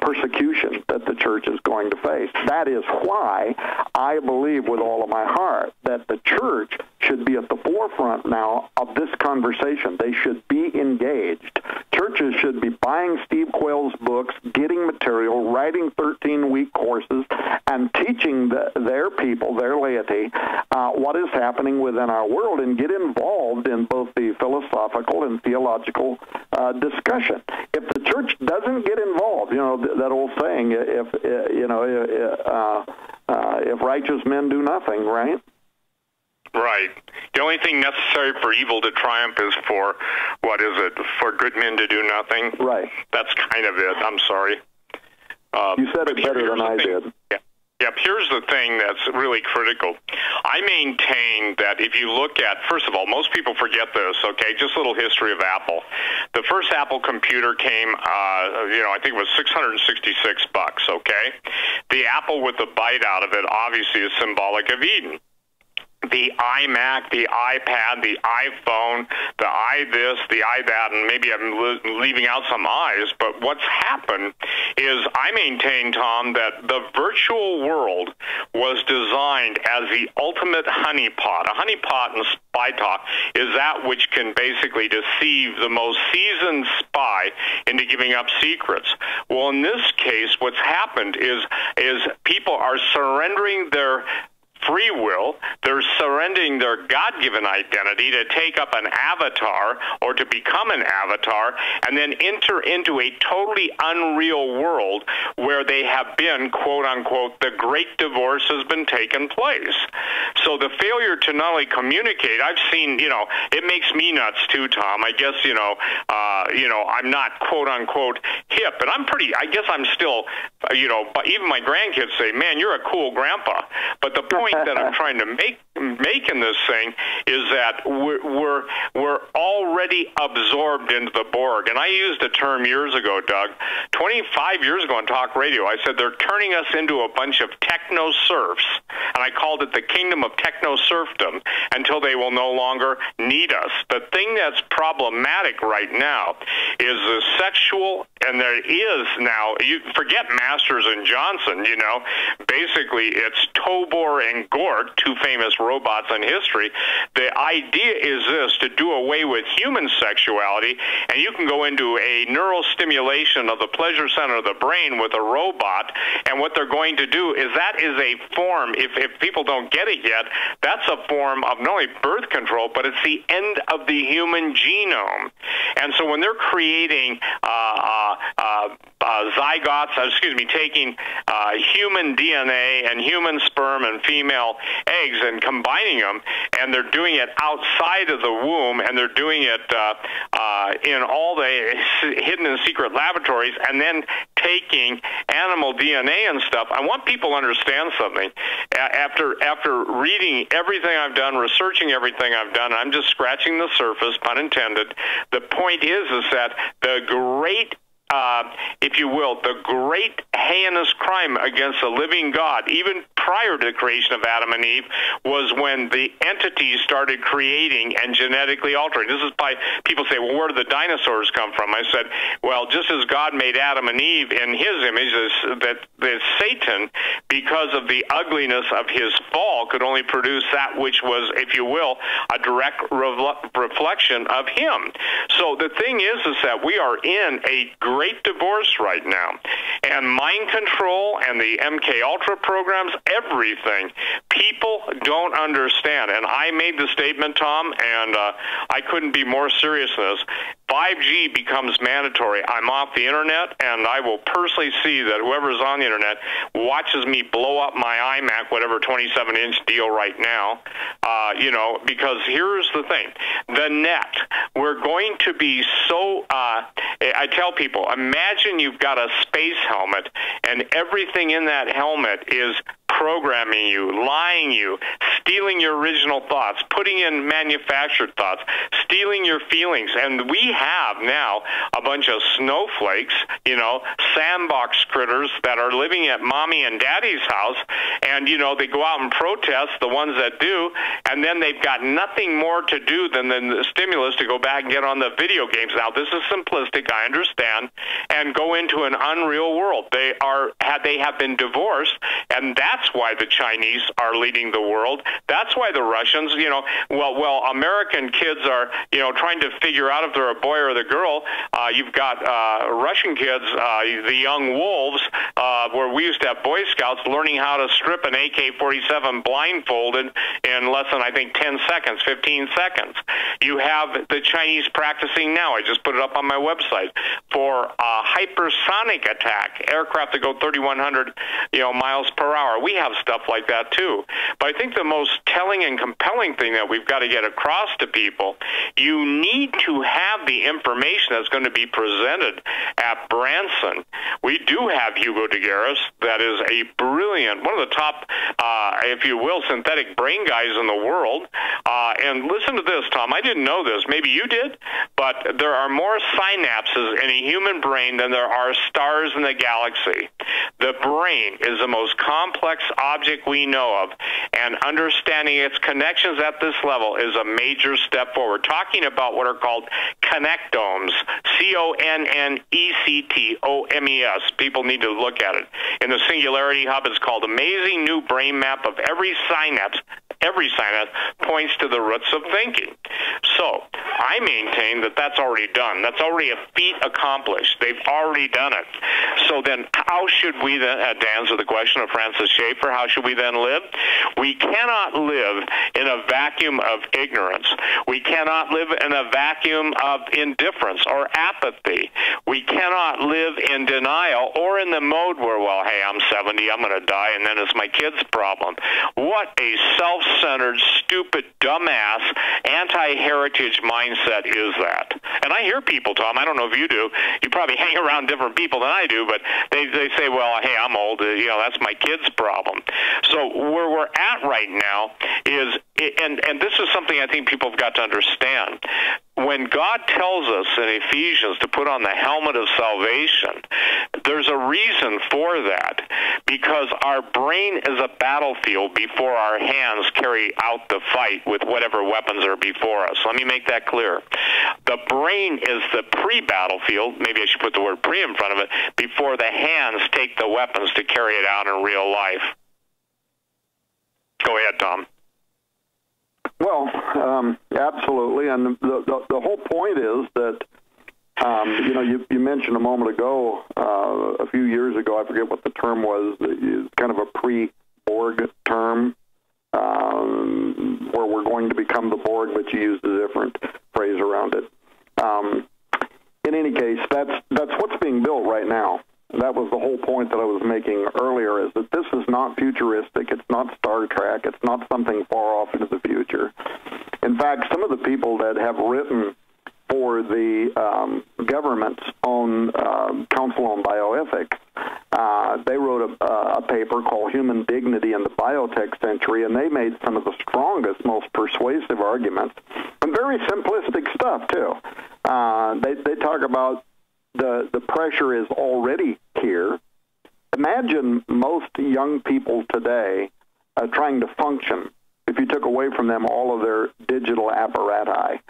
persecution that the church is going to face. That is why I believe with all of my heart that the church should be at the forefront now of this conversation. They should be engaged. Churches should be buying Steve Quayle's books, getting material, writing 13-week courses, and teaching their people, their laity, what is happening within our world, and get involved in both the philosophical and theological discussion. If the church doesn't get involved, that old saying, if righteous men do nothing, right? Right. The only thing necessary for evil to triumph is for good men to do nothing. Right. That's kind of it. I'm sorry. You said it better than I did. Yeah. Yep, here's the thing that's really critical. I maintain that if you look at, first of all, most people forget this, okay, just a little history of Apple. The first Apple computer came, I think it was $666, okay? The Apple with the bite out of it obviously is symbolic of Eden. The iMac, the iPad, the iPhone, the iThis, the iThat, and maybe I'm leaving out some I's, but what's happened is I maintain, Tom, that the virtual world was designed as the ultimate honeypot. A honeypot in spy talk is that which can basically deceive the most seasoned spy into giving up secrets. Well, in this case, what's happened is people are surrendering their free will, they're surrendering their God-given identity to take up an avatar or to become an avatar and then enter into a totally unreal world where they have been, quote-unquote, the great divorce has been taking place. So the failure to not only communicate, I've seen, it makes me nuts too, Tom. I guess, I'm not, quote-unquote, hip, and I guess I'm still, but even my grandkids say, man, you're a cool grandpa. But the point that I'm trying to make in this thing is that we're already absorbed into the Borg. And I used a term years ago, Doug, 25 years ago on talk radio. I said they're turning us into a bunch of techno serfs, and I called it the kingdom of techno serfdom until they will no longer need us. The thing that's problematic right now is the sexual, and there is now, you forget Masters and Johnson, basically it's Tobor and Gort, two famous robots in history. The idea is this, to do away with human sexuality, and you can go into a neural stimulation of the pleasure center of the brain with a robot, and what they're going to do is that is a form, if people don't get it yet, that's a form of not only birth control, but it's the end of the human genome. And so when they're creating taking human DNA and human sperm and female eggs and combining them, and they're doing it outside of the womb, and they're doing it in all the hidden and secret laboratories, and then taking animal DNA and stuff. I want people to understand something. After reading everything I've done, researching everything I've done, I'm just scratching the surface, pun intended. The point is that the great if you will, the great heinous crime against the living God, even prior to the creation of Adam and Eve, was when the entities started creating and genetically altering. This is why people say, well, where did the dinosaurs come from? I said, well, just as God made Adam and Eve in his image, that Satan, because of the ugliness of his fall, could only produce that which was, if you will, a direct reflection of him. So the thing is that we are in a great divorce right now, and mind control and the MK Ultra programs, everything, people don't understand. And I made the statement, Tom, and I couldn't be more serious than this. 5G becomes mandatory. I'm off the internet, and I will personally see that whoever's on the internet watches me blow up my iMac, whatever 27-inch deal right now, because here's the thing. The net, we're going to be so, I tell people, imagine you've got a space helmet, and everything in that helmet is programming you, lying you, stealing your original thoughts, putting in manufactured thoughts, stealing your feelings. And we have now a bunch of snowflakes, sandbox critters that are living at mommy and daddy's house, and, they go out and protest, the ones that do, and then they've got nothing more to do than the stimulus to go back and get on the video games. Now, this is simplistic, I understand, and go into an unreal world. They have been divorced, and that's why the Chinese are leading the world. That's why the Russians, American kids are, trying to figure out if they're a boy or the girl. You've got Russian kids, the young wolves, where we used to have Boy Scouts learning how to strip an AK-47 blindfolded in less than, I think, 10 seconds, 15 seconds. You have the Chinese practicing now. I just put it up on my website for a hypersonic attack, aircraft that go 3,100 miles per hour. We have stuff like that too. But I think the most telling and compelling thing that we've got to get across to people, you need to have the information that's going to be presented at Branson. We do have Hugo de Garis, that is a brilliant, one of the top, if you will, synthetic brain guys in the world. And listen to this, Tom. I didn't know this. Maybe you did. But there are more synapses in a human brain than there are stars in the galaxy. The brain is the most complex object we know of, and understanding its connections at this level is a major step forward. Talking about what are called connectomes, C-O-N-N-E-C-T-O-M-E-S. People need to look at it. In the Singularity Hub, it's called Amazing New Brain Map of Every Synapse. Every synapse points to the roots of thinking. So I maintain that that's already done. That's already a feat accomplished. They've already done it. So then how should we then, to answer the question of Francis Schaeffer, how should we then live? We cannot live in a vacuum of ignorance. We cannot live in a vacuum of indifference or apathy. We cannot live in denial or in the mode where, well, hey, I'm 70, I'm going to die, and then it's my kid's problem. What a self-centered, stupid, dumbass, anti-heritage mindset is that? And I hear people, Tom, I don't know if you do, you probably hang around different people than I do, but they say, well, hey, I'm old, that's my kid's problem. So where we're at right now is, and this is something I think people have got to understand, when God tells us in Ephesians to put on the helmet of salvation, there's a reason for that, because our brain is a battlefield before our hands carry out the fight with whatever weapons are before us. Let me make that clear. The brain is the pre-battlefield, maybe I should put the word pre in front of it, before the hands take the weapons to carry it out in real life. Go ahead, Tom. Well, absolutely, and the whole point is that, you mentioned a moment ago, a few years ago, I forget what the term was, it's kind of a pre-Borg term, where we're going to become the Borg, but you used a different phrase around it. in any case, that's what's being built right now. That was the whole point that I was making earlier, is that this is not futuristic. It's not Star Trek. It's not something far off into the future. In fact, some of the people that have written for the government's own Council on Bioethics, they wrote a paper called Human Dignity in the Biotech Century, and they made some of the strongest, most persuasive arguments, and very simplistic stuff, too. They talk about the pressure is already here. Imagine most young people today trying to function if you took away from them all of their digital apparatus.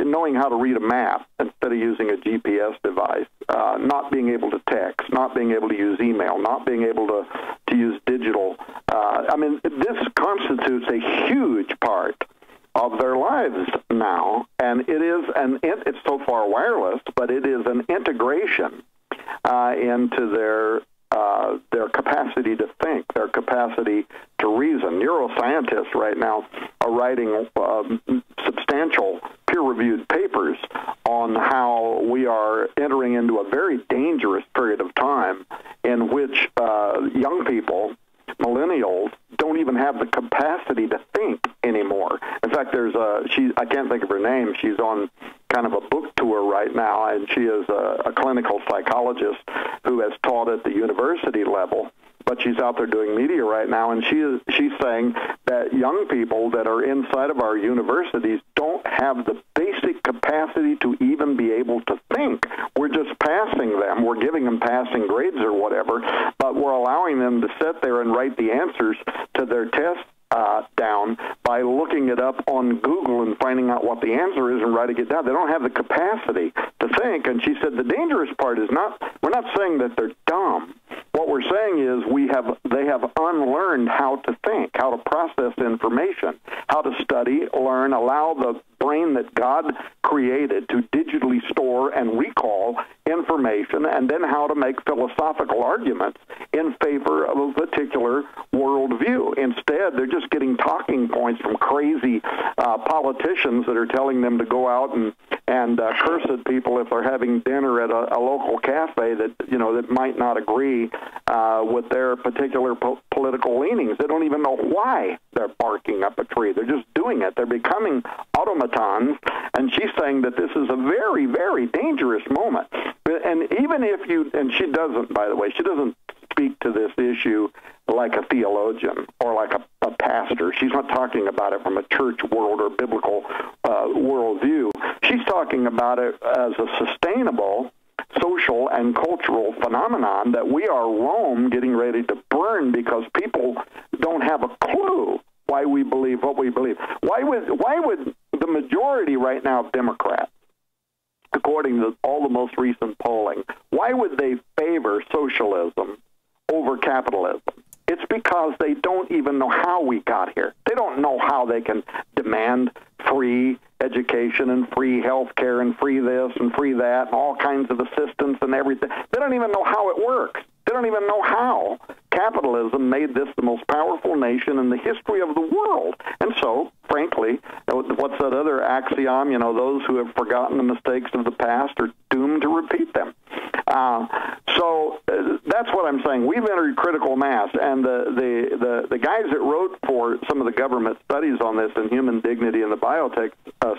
Knowing how to read a map instead of using a GPS device, not being able to text, not being able to use email, not being able to use digital. This constitutes a huge part of their lives now, and it's so far wireless, but it is an integration into their capacity to think, their capacity to reason. Neuroscientists right now are writing substantial peer-reviewed papers on how we are entering into a very dangerous period of time in which young people, millennials, don't even have the capacity to think anymore. In fact, there's I can't think of her name. She's on kind of a book tour right now, and she is a clinical psychologist who has taught at the university level, but she's out there doing media right now, and she's saying that young people that are inside of our universities don't have the basic capacity to even be able to think. We're just passing them. We're giving them passing grades or whatever, but we're allowing them to sit there and write the answers to their tests down by looking it up on Google and finding out what the answer is and writing it down. They don't have the capacity to think. And she said the dangerous part is we're not saying that they're dumb. What we're saying is they have unlearned how to think, how to process information, how to study, learn, allow the brain that God created to digitally store and recall information, and then how to make philosophical arguments in favor of a particular worldview. Instead, they're just getting talking points from crazy politicians that are telling them to go out and curse at people if they're having dinner at a local cafe that might not agree with their particular political leanings. They don't even know why they're barking up a tree. They're just doing it. They're becoming automatons, and she's saying that this is a very, very dangerous moment. And even if and she doesn't, by the way, she doesn't speak to this issue like a theologian or like a pastor. She's not talking about it from a church world or biblical worldview. She's talking about it as a sustainable social and cultural phenomenon that we are Rome getting ready to burn because people don't have a clue why we believe what we believe. Why would the majority right now of Democrats, according to all the most recent polling, why would they favor socialism over capitalism? It's because they don't even know how we got here. They don't know how they can demand free education and free health care and free this and free that and all kinds of assistance and everything. They don't even know how it works. They don't even know how capitalism made this the most powerful nation in the history of the world. And so, frankly, what's that other axiom? Those who have forgotten the mistakes of the past are doomed to repeat them. So that's what I'm saying. We've entered critical mass, and the guys that wrote for some of the government studies on this in Human Dignity in the Biotech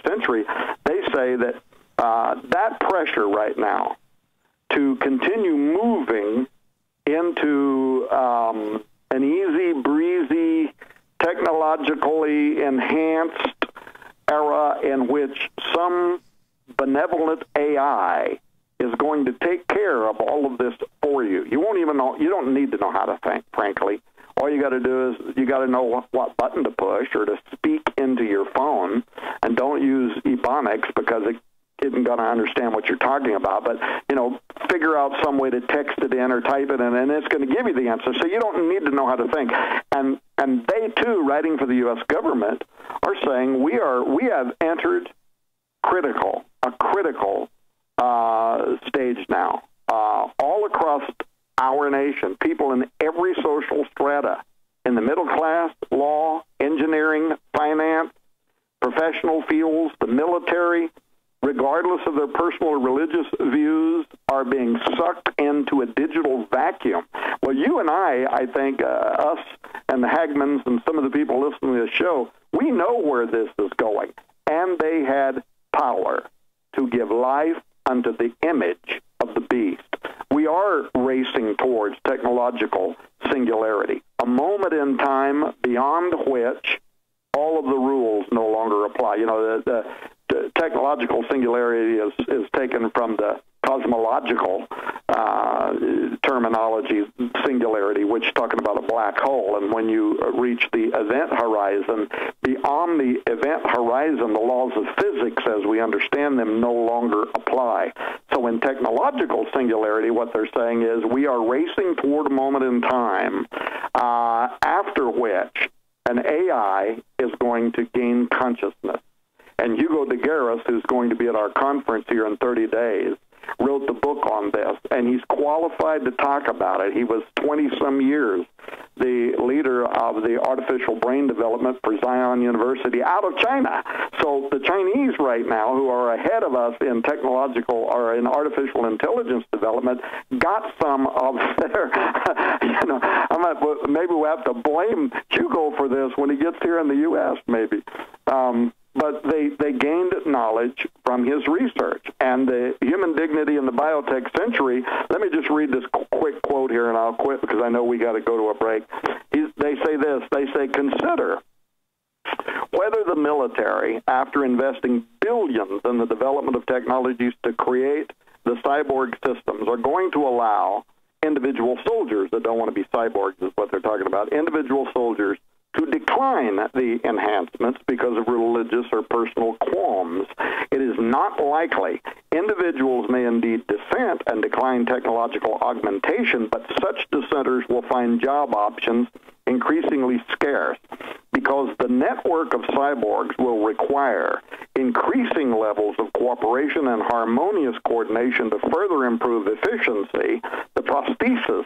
Century, they say that that pressure right now to continue moving into an easy, breezy, technologically enhanced era in which some benevolent AI is going to take care of all of this for you. You won't even know. You don't need to know how to think, frankly. All you got to do is you got to know what button to push or to speak into your phone, and don't use Ebonics because it isn't going to understand what you're talking about. But figure out some way to text it in or type it in, and it's going to give you the answer. So you don't need to know how to think. And they too, writing for the U.S. government, are saying we have entered a critical stage now. All across our nation, people in every social strata, in the middle class, law, engineering, finance, professional fields, the military, regardless of their personal or religious views, are being sucked into a digital vacuum. Well, you and I think, us and the Hagmanns and some of the people listening to this show, we know where this is going. And they had power to give life unto the image of the beast. We are racing towards technological singularity, a moment in time beyond which all of the rules no longer apply. You know, the technological singularity is taken from the cosmological terminology, singularity, which is talking about a black hole. And when you reach the event horizon, beyond the event horizon, the laws of physics as we understand them no longer apply. So in technological singularity, what they're saying is we are racing toward a moment in time after which an AI is going to gain consciousness. And Hugo de Garis, who's going to be at our conference here in 30 days, wrote the book on this, and he's qualified to talk about it. He was 20-some years the leader of the artificial brain development for Zion University out of China. So the Chinese right now, who are ahead of us in technological or in artificial intelligence development, got some of their, maybe we'll have to blame Hugo for this when he gets here in the U.S., maybe. But they gained knowledge from his research. And the human dignity in the biotech century, let me just read this quick quote here, and I'll quit because I know we got to go to a break. They say this, they say, consider whether the military, after investing billions in the development of technologies to create the cyborg systems, are going to allow individual soldiers that don't want to be cyborgs is what they're talking about, individual soldiers to decline the enhancements because of religious or personal qualms. It is not likely. Individuals may indeed dissent and decline technological augmentation, but such dissenters will find job options increasingly scarce because the network of cyborgs will require increasing levels of cooperation and harmonious coordination to further improve efficiency. The prosthesis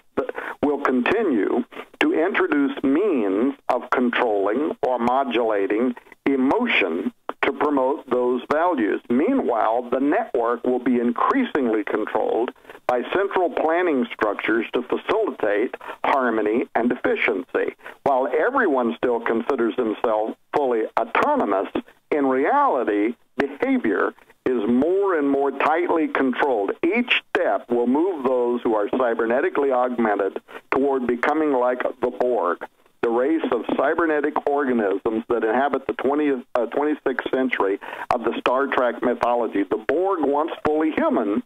will continue to introduce means of controlling or modulating emotion to promote those values. Meanwhile, the network will be increasingly controlled by central planning structures to facilitate harmony and efficiency. While everyone still considers themselves fully autonomous, in reality, behavior is more and more tightly controlled. Each step will move those who are cybernetically augmented toward becoming like the Borg, the race of cybernetic organisms that inhabit the 26th century of the Star Trek mythology. The Borg, once fully human,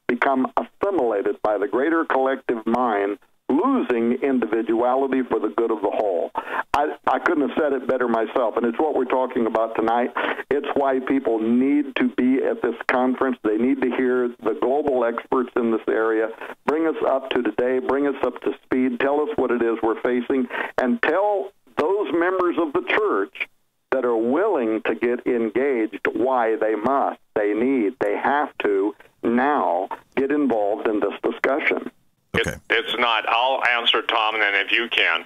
become assimilated by the greater collective mind, losing individuality for the good of the whole. I couldn't have said it better myself, and it's what we're talking about tonight. It's why people need to be at this conference. They need to hear the global experts in this area. Bring us up to today, bring us up to speed, tell us what it is we're facing, and tell those members of the church that are willing to get engaged why they must, they need, they have to now get involved in this discussion. Okay. It's not. I'll answer, Tom, and then if you can,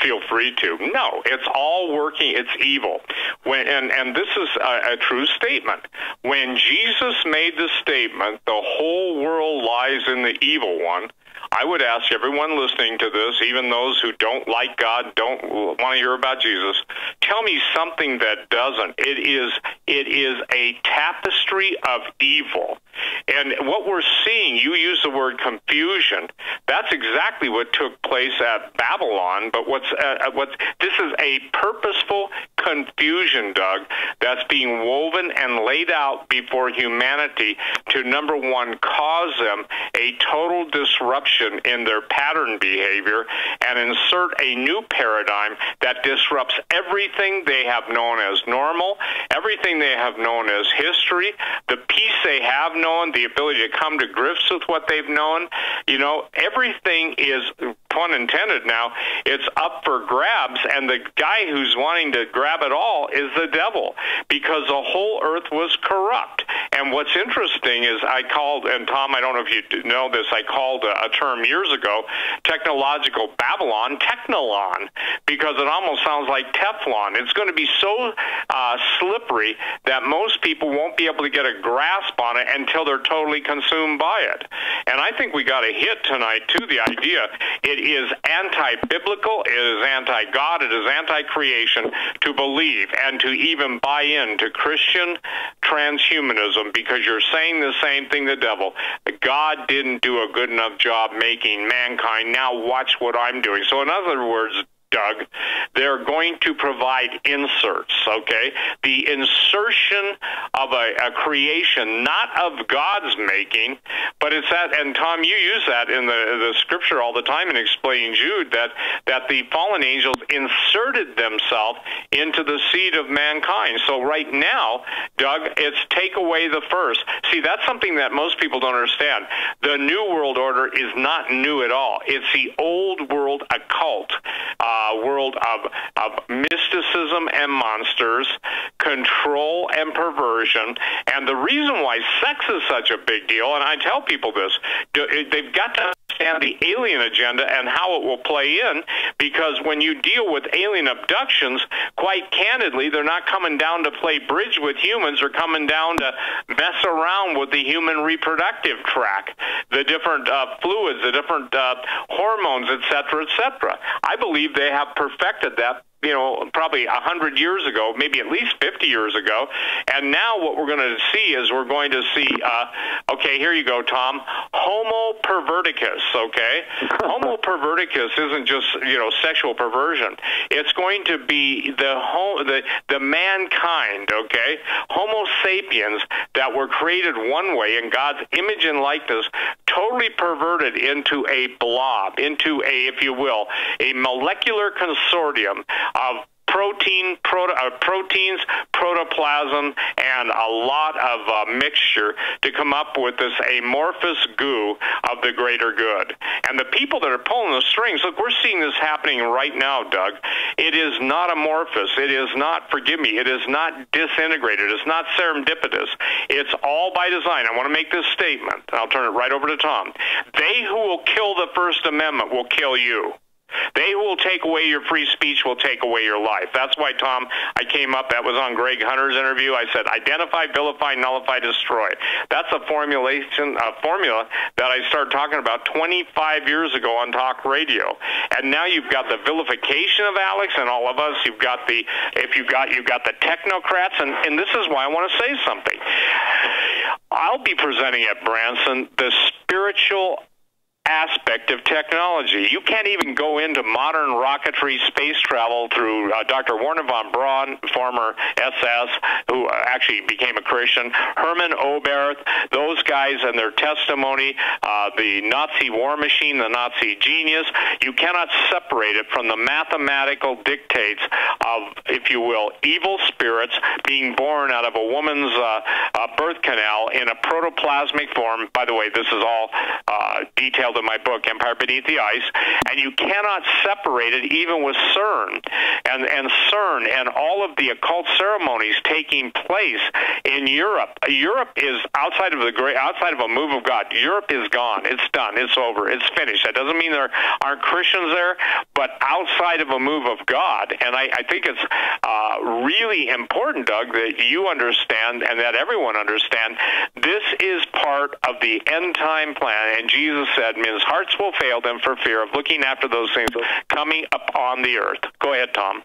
feel free to. No, it's all working. It's evil. And this is a true statement. When Jesus made the statement, the whole world lies in the evil one, I would ask everyone listening to this, even those who don't like God, don't want to hear about Jesus, tell me something that doesn't. It is a tapestry of evil. And what we're seeing, you use the word confusion. That's exactly what took place at Babylon. But this is a purposeful confusion, Doug, that's being woven and laid out before humanity to, number one, cause them a total disruption in their pattern behavior and insert a new paradigm that disrupts everything they have known as normal, everything they have known as history, the peace they have known, the ability to come to grips with what they've known. You know, everything is, pun intended now, it's up for grabs, and the guy who's wanting to grab it all is the devil, because the whole earth was corrupt. And what's interesting is I called, and Tom, I don't know if you know this, I called a term years ago, technological Babylon, technolon, because it almost sounds like Teflon. It's going to be so slippery that most people won't be able to get a grasp on it until they're totally consumed by it. And I think we got a hit tonight, too, the idea it is anti-biblical, it is anti-God, it is anti-creation to believe and to even buy into Christian transhumanism, because you're saying the same thing the devil. God didn't do a good enough job making mankind. Now watch what I'm doing. So in other words, Doug, they're going to provide inserts, okay? The insertion of a creation, not of God's making, but it's that, and Tom, you use that in the scripture all the time in explaining Jude, that the fallen angels inserted themselves into the seed of mankind. So right now, Doug, it's take away the first. See, that's something that most people don't understand. The New World Order is not new at all. It's the old world occult, world of mysticism and monsters, control and perversion. And the reason why sex is such a big deal, and I tell people this, they've got to understand the alien agenda and how it will play in, because when you deal with alien abductions, quite candidly, they're not coming down to play bridge with humans. They're coming down to mess around with the human reproductive tract, the different fluids, the different hormones, et cetera, I believe they have perfected that, probably 100 years ago, maybe at least 50 years ago. And now what we're going to see is okay, here you go, Tom, Homo perverticus, okay? Homo perverticus isn't just, sexual perversion. It's going to be the mankind, okay? Homo sapiens that were created one way in God's image and likeness, totally perverted into a blob, into a, if you will, a molecular consortium of proteins, protoplasm, and a lot of mixture to come up with this amorphous goo of the greater good. And the people that are pulling the strings, look, we're seeing this happening right now, Doug. It is not amorphous. It is not, forgive me, it is not disintegrated. It's not serendipitous. It's all by design. I want to make this statement, and I'll turn it right over to Tom. They who will kill the First Amendment will kill you. They who will take away your free speech will take away your life. That's why, Tom, I came up, that was on Greg Hunter's interview. I said, identify, vilify, nullify, destroy. That's a formula that I started talking about 25 years ago on talk radio. And now you've got the vilification of Alex and all of us. You've got the technocrats, and this is why I want to say something. I'll be presenting at Branson the spiritual aspect of technology. You can't even go into modern rocketry space travel through Dr. Werner von Braun, former SS, who actually became a Christian, Hermann Oberth, those guys and their testimony, the Nazi war machine, the Nazi genius. You cannot separate it from the mathematical dictates of, if you will, evil spirits being born out of a woman's birth canal in a protoplasmic form. By the way, this is all detailed in my book, Empire Beneath the Ice, and you cannot separate it even with CERN and CERN and all of the occult ceremonies taking place in Europe. Europe is outside of a move of God. Europe is gone. It's done. It's over. It's finished. That doesn't mean there aren't Christians there, but outside of a move of God. And I think it's really important, Doug, that you understand and that everyone understand this is part of the end time plan. And Jesus said, men's hearts will fail them for fear of looking after those things coming upon the earth. Go ahead, Tom.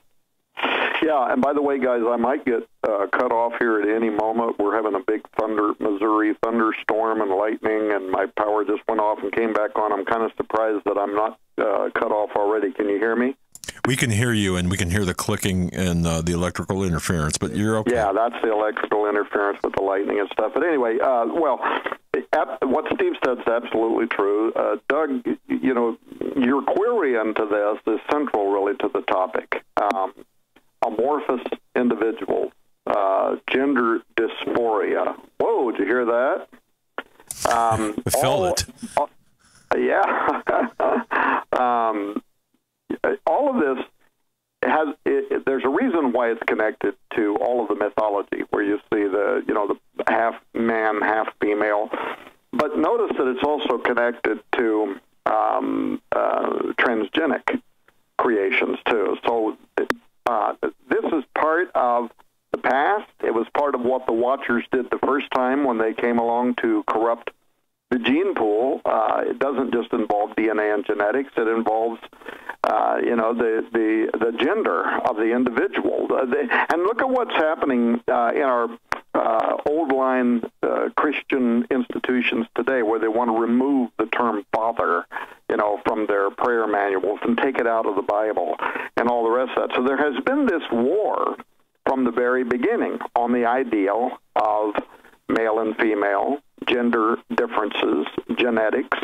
Yeah, and by the way, guys, I might get cut off here at any moment. We're having a big Missouri thunderstorm and lightning, and my power just went off and came back on. I'm kind of surprised that I'm not cut off already. Can you hear me? We can hear you, and we can hear the clicking and the electrical interference, but you're okay. Yeah, that's the electrical interference with the lightning and stuff. But anyway, what Steve said is absolutely true. Doug, your query into this is central, really, to the topic. Amorphous individuals, gender dysphoria. Whoa, did you hear that? I felt it. Yeah. All of this there's a reason why it's connected to all of the mythology, where you see the half man, half female. But notice that it's also connected to transgenic creations too. So this is part of the past. It was part of what the Watchers did the first time when they came along to corrupt the gene pool. It doesn't just involve DNA and genetics. It involves the gender of the individual. And look at what's happening in our old line Christian institutions today, where they want to remove the term father, from their prayer manuals and take it out of the Bible and all the rest of that. So there has been this war from the very beginning on the ideal of male and female, gender differences, genetics,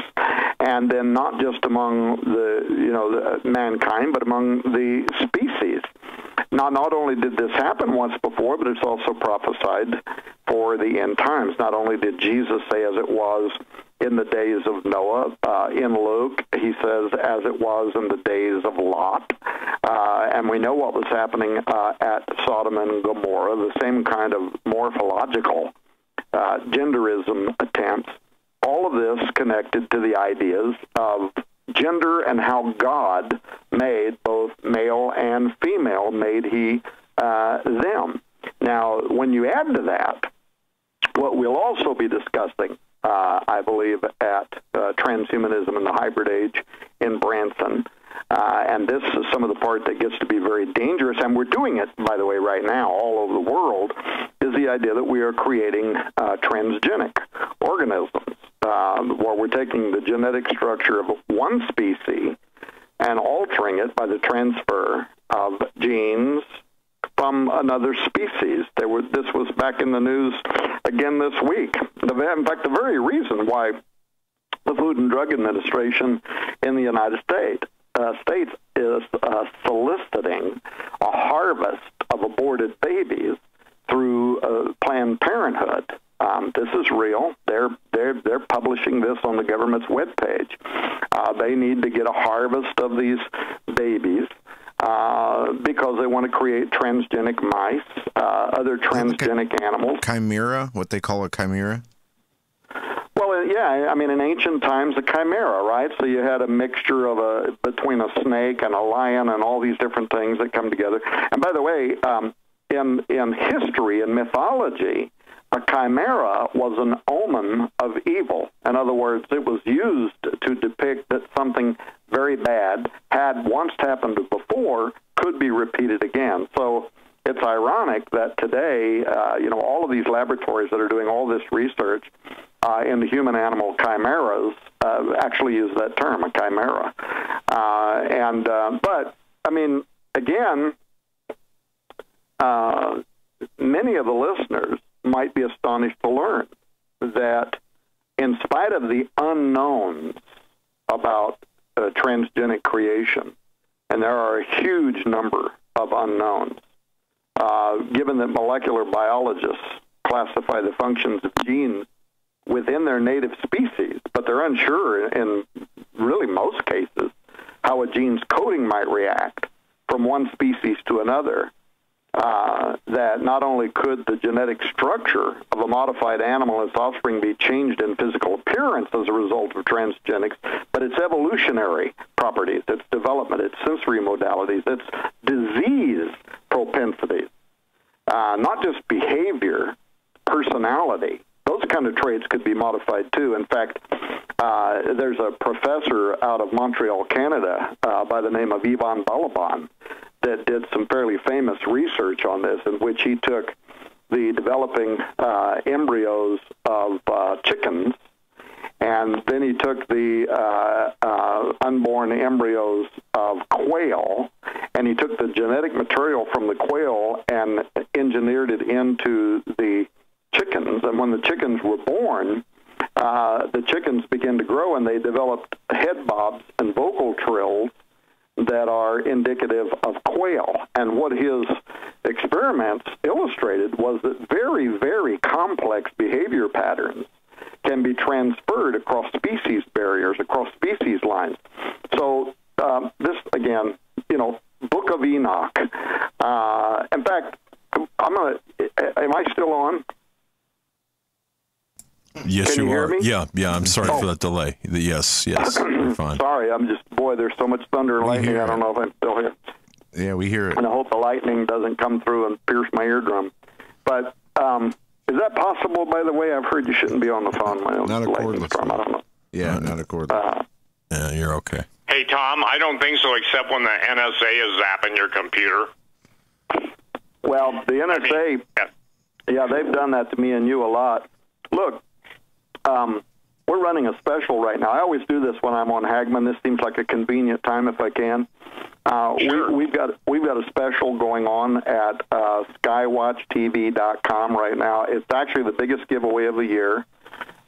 and then not just among the mankind, but among the species. Now, not only did this happen once before, but it's also prophesied for the end times. Not only did Jesus say, as it was in the days of Noah, in Luke, he says, as it was in the days of Lot. And we know what was happening at Sodom and Gomorrah, the same kind of morphological genderism attempts. All of this connected to the ideas of gender and how God made both male and female, made he them. Now, when you add to that, what we'll also be discussing, I believe, at Transhumanism in the Hybrid Age in Branson, and this is some of the part that gets to be very dangerous, and we're doing it, by the way, right now all over the world, is the idea that we are creating transgenic organisms, where we're taking the genetic structure of one species and altering it by the transfer of genes from another species. This was back in the news again this week. In fact, the very reason why the Food and Drug Administration in the United States is soliciting a harvest of aborted babies through Planned Parenthood. This is real. They're publishing this on the government's webpage. They need to get a harvest of these babies because they want to create transgenic mice, other transgenic animals. Chimera, what they call a chimera? Well, yeah, I mean, in ancient times, a chimera, right? So you had a mixture of between a snake and a lion and all these different things that come together. And by the way, in history and mythology, a chimera was an omen of evil. In other words, it was used to depict that something very bad had once happened before, could be repeated again. So it's ironic that today, all of these laboratories that are doing all this research into human-animal chimeras actually use that term, a chimera. But, I mean, again, many of the listeners might be astonished to learn that in spite of the unknowns about transgenic creation, and there are a huge number of unknowns, given that molecular biologists classify the functions of genes within their native species, but they're unsure in really most cases how a gene's coding might react from one species to another. That not only could the genetic structure of a modified animal and its offspring be changed in physical appearance as a result of transgenics, but its evolutionary properties, its development, its sensory modalities, its disease propensities, not just behavior, personality. Those kind of traits could be modified too. In fact, there's a professor out of Montreal, Canada, by the name of Ivan Balaban, that did some fairly famous research on this, in which he took the developing embryos of chickens, and then he took the unborn embryos of quail, and he took the genetic material from the quail and engineered it into the chickens. And when the chickens were born, the chickens began to grow, and they developed head bobs and vocal trills that are indicative of quail. And what his experiments illustrated was that very, very complex behavior patterns can be transferred across species barriers, across species lines. So this, again, Book of Enoch. In fact, am I still on? Yes, Can you hear me? Yeah. I'm sorry for that delay. Yes, you're fine. Sorry, there's so much thunder and lightning. I don't know if I'm still here. Yeah, we hear it. And I hope the lightning doesn't come through and pierce my eardrum. But is that possible, by the way? I've heard you shouldn't be on the phone. Not a cordless phone. I don't know. Yeah, not a cordless. Yeah, you're okay. Hey, Tom, I don't think so, except when the NSA is zapping your computer. Well, the NSA, yeah, they've done that to me and you a lot. Look, we're running a special right now. I always do this when I'm on Hagmann. This seems like a convenient time if I can. Sure. We've got a special going on at skywatchtv.com right now. It's actually the biggest giveaway of the year,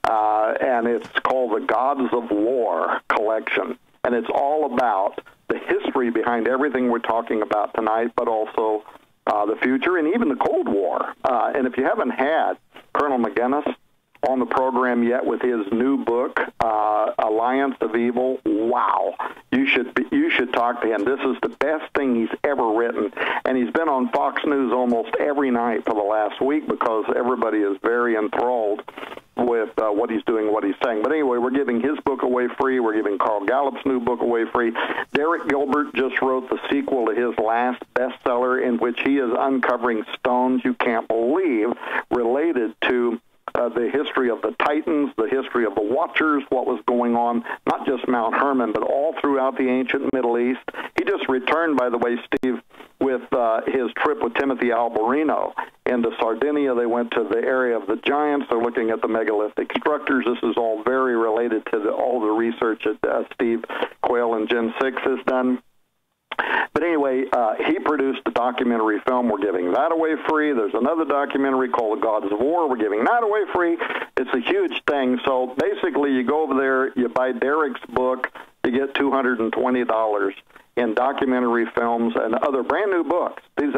and it's called the Gods of War collection, and it's all about the history behind everything we're talking about tonight, but also the future and even the Cold War. And if you haven't had Colonel McGinnis on the program yet with his new book, Alliance of Evil, wow, you should talk to him. This is the best thing he's ever written, and he's been on Fox News almost every night for the last week because everybody is very enthralled with what he's doing, what he's saying. But anyway, we're giving his book away free. We're giving Carl Gallup's new book away free. Derek Gilbert just wrote the sequel to his last bestseller, in which he is uncovering stones you can't believe related to the history of the Titans, the history of the Watchers, what was going on, not just Mount Hermon, but all throughout the ancient Middle East. He just returned, by the way, Steve, with his trip with Timothy Alberino into Sardinia. They went to the area of the giants. They're looking at the megalithic structures. This is all very related to all the research that Steve Quayle and Gen 6 has done. But anyway, he produced a documentary film. We're giving that away free. There's another documentary called The Gods of War. We're giving that away free. It's a huge thing. So basically, you go over there, you buy Derek's book, you get $220 in documentary films and other brand new books. They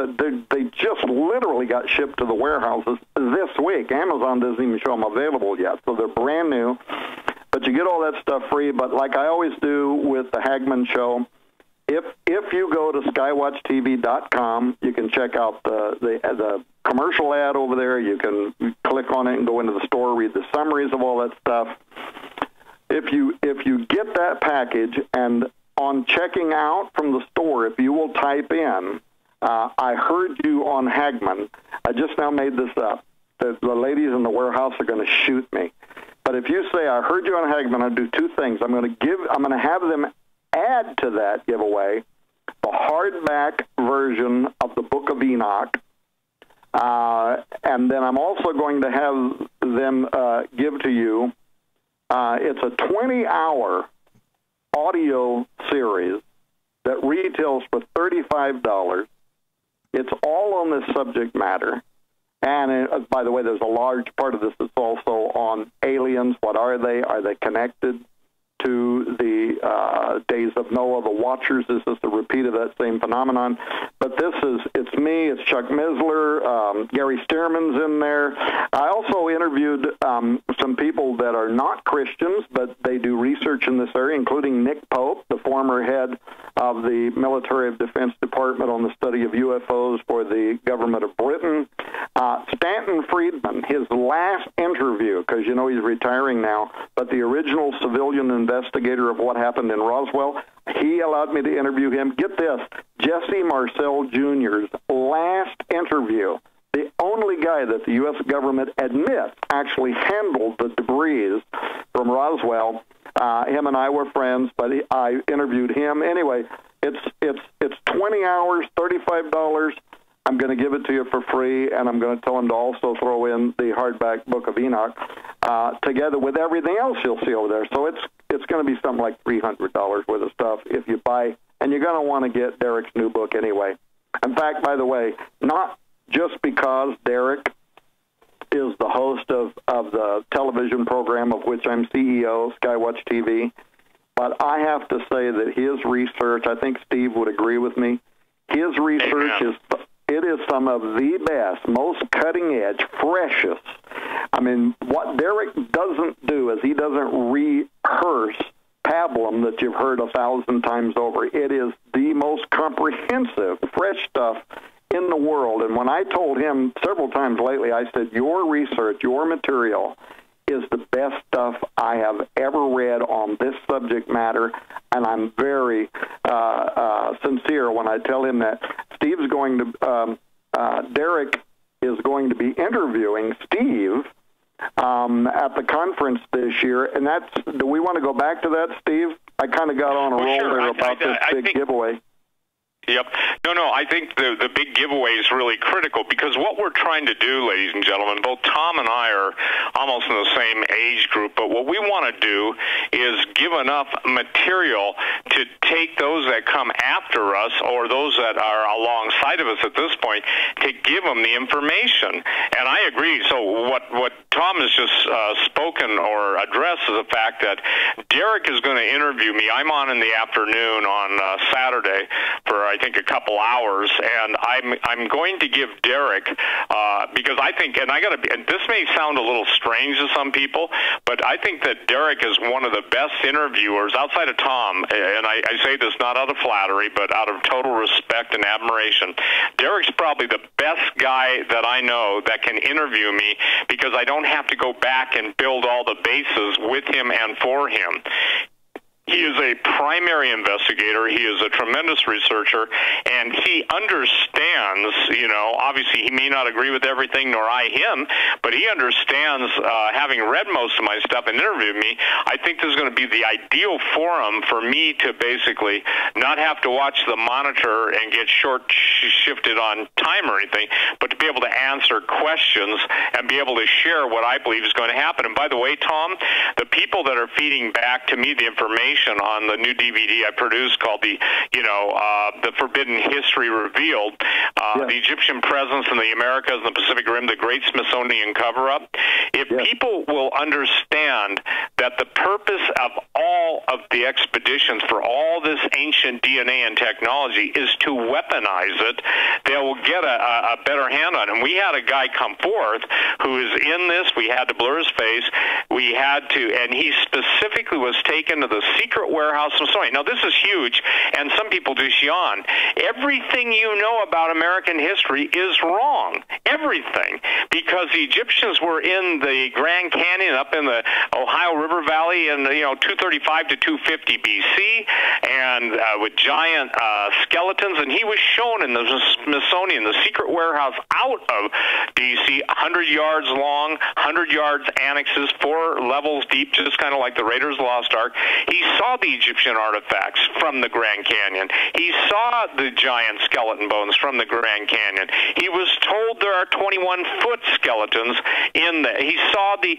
just literally got shipped to the warehouses this week. Amazon doesn't even show them available yet, so they're brand new. But you get all that stuff free. But like I always do with the Hagmann Show, if you go to skywatchtv.com, you can check out the commercial ad over there. You can click on it and go into the store, read the summaries of all that stuff. If you get that package, and on checking out from the store, if you will type in, I heard you on Hagmann. I just now made this up. The ladies in the warehouse are going to shoot me. But if you say, I heard you on Hagmann, I'll do two things. I'm going to have them add to that giveaway the hardback version of the Book of Enoch, and then I'm also going to have them give to you, it's a 20-hour audio series that retails for $35. It's all on this subject matter. And by the way, there's a large part of this that's also on aliens. What are they? Are they connected to the days of Noah, the Watchers? This is the repeat of that same phenomenon. But it's me, it's Chuck Misler, Gary Stearman's in there. I also interviewed some people that are not Christians, but they do research in this area, including Nick Pope, the former head of the Military of Defense Department on the study of UFOs for the government of Britain. Stanton Friedman, his last interview, because you know he's retiring now, but the original civilian investigator of what happened in Roswell, he allowed me to interview him. Get this, Jesse Marcel Jr.'s last interview, the only guy that the U.S. government admits actually handled the debris from Roswell. Him and I were friends, but I interviewed him. Anyway, it's 20 hours, $35. I'm going to give it to you for free, and I'm going to tell them to also throw in the hardback Book of Enoch together with everything else you'll see over there. So it's going to be something like $300 worth of stuff if you buy, and you're going to want to get Derek's new book anyway. In fact, by the way, not just because Derek is the host of the television program of which I'm CEO, Skywatch TV, but I have to say that his research, I think Steve would agree with me, his research is some of the best, most cutting-edge, freshest. I mean, what Derek doesn't do is he doesn't rehearse pablum that you've heard 1,000 times over. It is the most comprehensive, fresh stuff in the world. And when I told him several times lately, I said, your research, your material is the best stuff I have ever read on this subject matter, and I'm very sincere when I tell him that. Steve's going to, Derek is going to be interviewing Steve at the conference this year, and do we want to go back to that, Steve? I kind of got on a roll there about this big giveaway. Yep. No, I think the big giveaway is really critical, because what we're trying to do, ladies and gentlemen, both Tom and I are almost in the same age group, but what we want to do is give enough material to take those that come after us, or those that are alongside of us at this point, to give them the information. And I agree. So what Tom has just spoken or addressed is the fact that Derek is going to interview me. I'm on in the afternoon on Saturday for, I think, a couple hours, and I'm going to give Derek, because I think, and this may sound a little strange to some people, but I think that Derek is one of the best interviewers outside of Tom, and I say this not out of flattery, but out of total respect and admiration. Derek's probably the best guy that I know that can interview me, because I don't have to go back and build all the bases with him and for him. He is a primary investigator. He is a tremendous researcher, and he understands, obviously he may not agree with everything, nor I him, but he understands, having read most of my stuff and interviewed me, I think this is going to be the ideal forum for me to basically not have to watch the monitor and get shifted on time or anything, but to be able to answer questions and be able to share what I believe is going to happen. And by the way, Tom, the people that are feeding back to me the information on the new DVD I produced called the Forbidden History Revealed, the Egyptian Presence in the Americas and the Pacific Rim, the Great Smithsonian Cover-Up. If people will understand that the purpose of all of the expeditions for all this ancient DNA and technology is to weaponize it, they will get a better hand on it. And we had a guy come forth who is in this. We had to blur his face. We had to, and he specifically was taken to the secret warehouse of Smithsonian. Now, this is huge, and some people just yawn. Everything you know about American history is wrong. Everything. Because the Egyptians were in the Grand Canyon up in the Ohio River Valley in 235 to 250 BC, and with giant skeletons, and he was shown in the Smithsonian, the secret warehouse out of D.C., 100 yards long, 100 yards annexes, 4 levels deep, just kind of like the Raiders of the Lost Ark. He saw the Egyptian artifacts from the Grand Canyon. He saw the giant skeleton bones from the Grand Canyon. He was told there are 21-foot skeletons in there. He saw the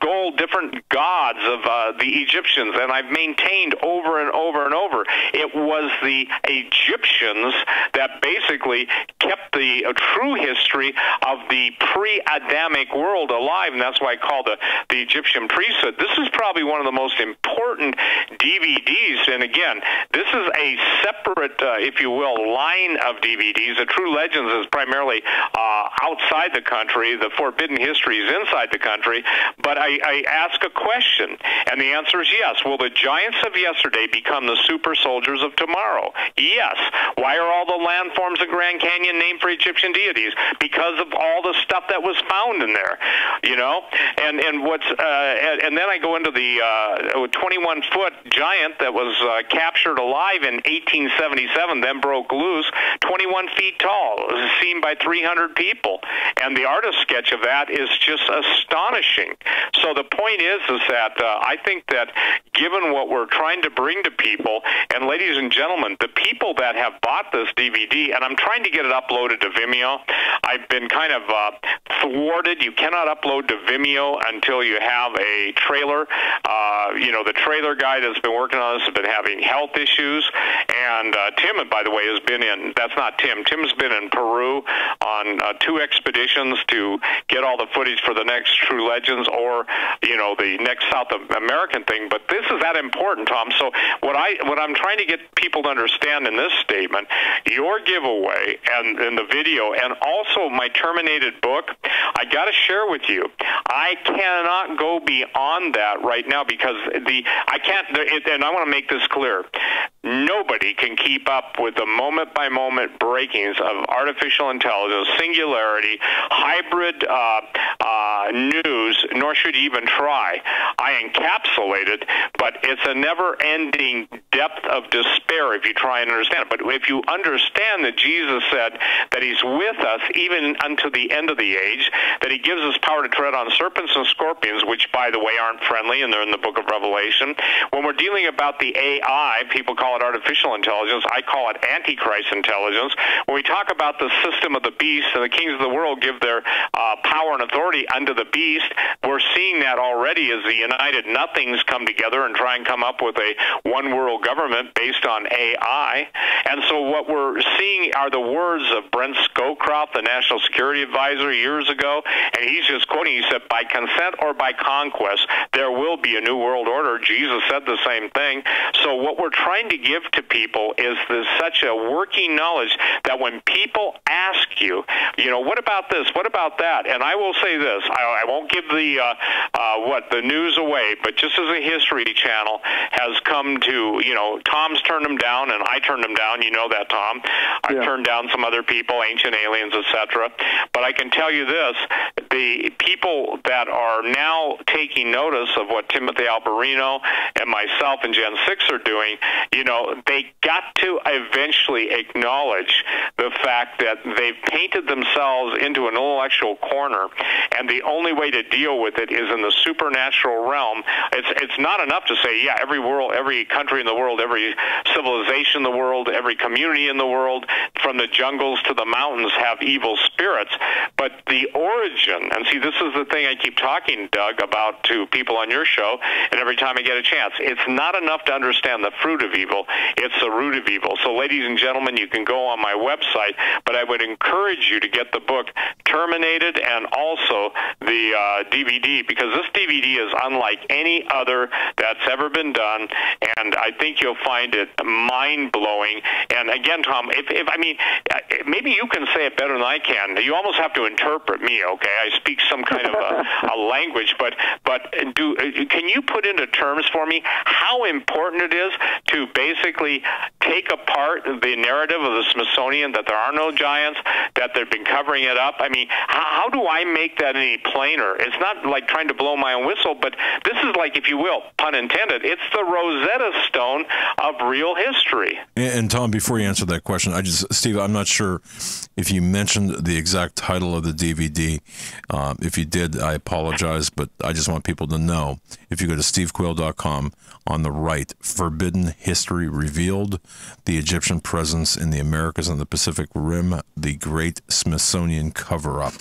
gold, different gods of the Egyptians, and I've maintained over and over and over, it was the Egyptians that basically kept the true history of the pre-Adamic world alive, and that's why I call the Egyptian priesthood. This is probably one of the most important DVDs, and again, this is a separate, if you will, line of DVDs. The True Legends is primarily outside the country. The Forbidden History is inside the country, but I ask a question, and the answer is yes. Will the giants of yesterday become the super soldiers of tomorrow? Yes. Why are all the landforms of Grand Canyon named for Egyptian deities? Because of all the stuff that was found in there, and what's and then I go into the 21-foot giant that was captured alive in 1877, then broke loose, 21 feet tall, seen by 300 people, and the artist sketch of that is just astonishing. So the point is that I think that given what we're trying to bring to people, and ladies and gentlemen, the people that have bought this DVD, and I'm trying to get it uploaded to Vimeo. I've been kind of thwarted. You cannot upload to Vimeo until you have a trailer. The trailer guy that's been working on this has been having health issues, and Tim, by the way, has been in, that's not Tim, Tim's been in Peru on on 2 expeditions to get all the footage for the next True Legends or, the next South American thing. But this is that important, Tom. So what I'm trying to get people to understand in this statement, your giveaway and in the video, and also my Terminated book, I got to share with you. I cannot go beyond that right now because I can't, and I want to make this clear. Nobody can keep up with the moment-by-moment breakings of artificial intelligence, singularity, hybrid news, nor should you even try. I encapsulate it, but it's a never-ending depth of despair if you try and understand it. But if you understand that Jesus said that he's with us even unto the end of the age, that he gives us power to tread on serpents and scorpions, which, by the way, aren't friendly, and they're in the book of Revelation. When we're dealing about the AI, people call it artificial intelligence. I call it Antichrist intelligence. When we talk about the system of the beast and the kings of the world give their power and authority unto the beast, we're seeing that already as the United Nothings come together and try and come up with a one-world government based on AI. And so what we're seeing are the words of Brent Scowcroft, the National Security Advisor, years ago, and he's just quoting, he said, by consent or by conquest, there will be a new world order. Jesus said the same thing. So what we're trying to give to people is such a working knowledge that when people ask you, what about this, what about that? And I will say this, I won't give the news away, but just as a history channel has come to, Tom's turned them down, and I turned them down, you know that, Tom. I've turned down some other people, Ancient Aliens, etc. But I can tell you this, the people that are now taking notice of what Timothy Alberino and myself and Gen 6 are doing, they got to eventually acknowledge the fact that they've painted themselves into an intellectual corner, and the only way to deal with it is in the supernatural realm. It's not enough to say, every country in the world, every civilization in the world, every community in the world, from the jungles to the mountains, have evil spirits. But the origin, and see, this is the thing I keep talking, Doug, about to people on your show, and every time I get a chance, it's not enough to understand the fruit of evil, it's the root of evil. So, ladies and gentlemen, you can go on my website, but I would encourage you to get the book Terminated and also the DVD, because this DVD is unlike any other that's ever been done, and I think you'll find it mind-blowing. And again, Tom, maybe you can say it better than I can. You almost have to interpret me, okay? I speak some kind of a language, but can you put into terms for me how important it is to basically take apart the narrative of the Smithsonian that there are no giants, that they've been covering it up? I mean, how do I make that any plainer? It's not like trying to blow my own whistle, but this is like, if you will, pun intended, it's the Rosetta Stone of real history. And Tom, before you answer that question, Steve, I'm not sure if you mentioned the exact title of the DVD. If you did, I apologize, but I just want people to know. If you go to stevequayle.com, on the right, Forbidden History Revealed, the Egyptian Presence in the Americas and the Pacific Rim, the Great Smithsonian Cover-Up.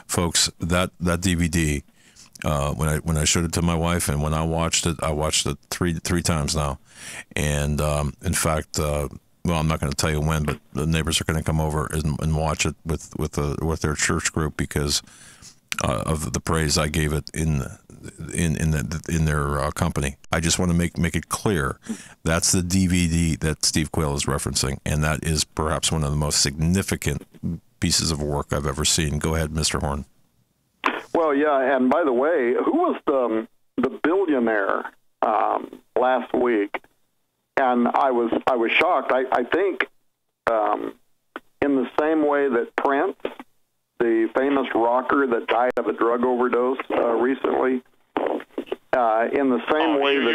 Folks, that DVD, when I showed it to my wife and when I watched it three times now. And in fact, well, I'm not going to tell you when, but the neighbors are going to come over and watch it with their church group because of the praise I gave it in their company. I just want to make it clear that's the DVD that Steve Quayle is referencing, and that is perhaps one of the most significant pieces of work I've ever seen. Go ahead, Mr. Horn. Well, yeah, and by the way, who was the billionaire last week? And I was shocked. I think in the same way that Prince, the famous rocker that died of a drug overdose recently, in the same way that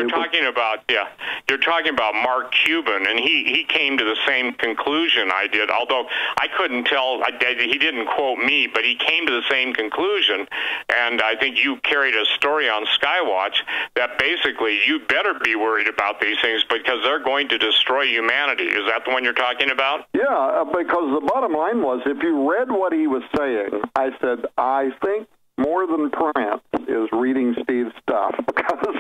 you're talking about Mark Cuban, and he came to the same conclusion I did, although I couldn't tell, he didn't quote me, but he came to the same conclusion, and I think you carried a story on Skywatch that basically you better be worried about these things because they're going to destroy humanity. Is that the one you're talking about? Yeah, because the bottom line was, if you read what he was saying, I said, I think more than Prince is reading Steve's stuff because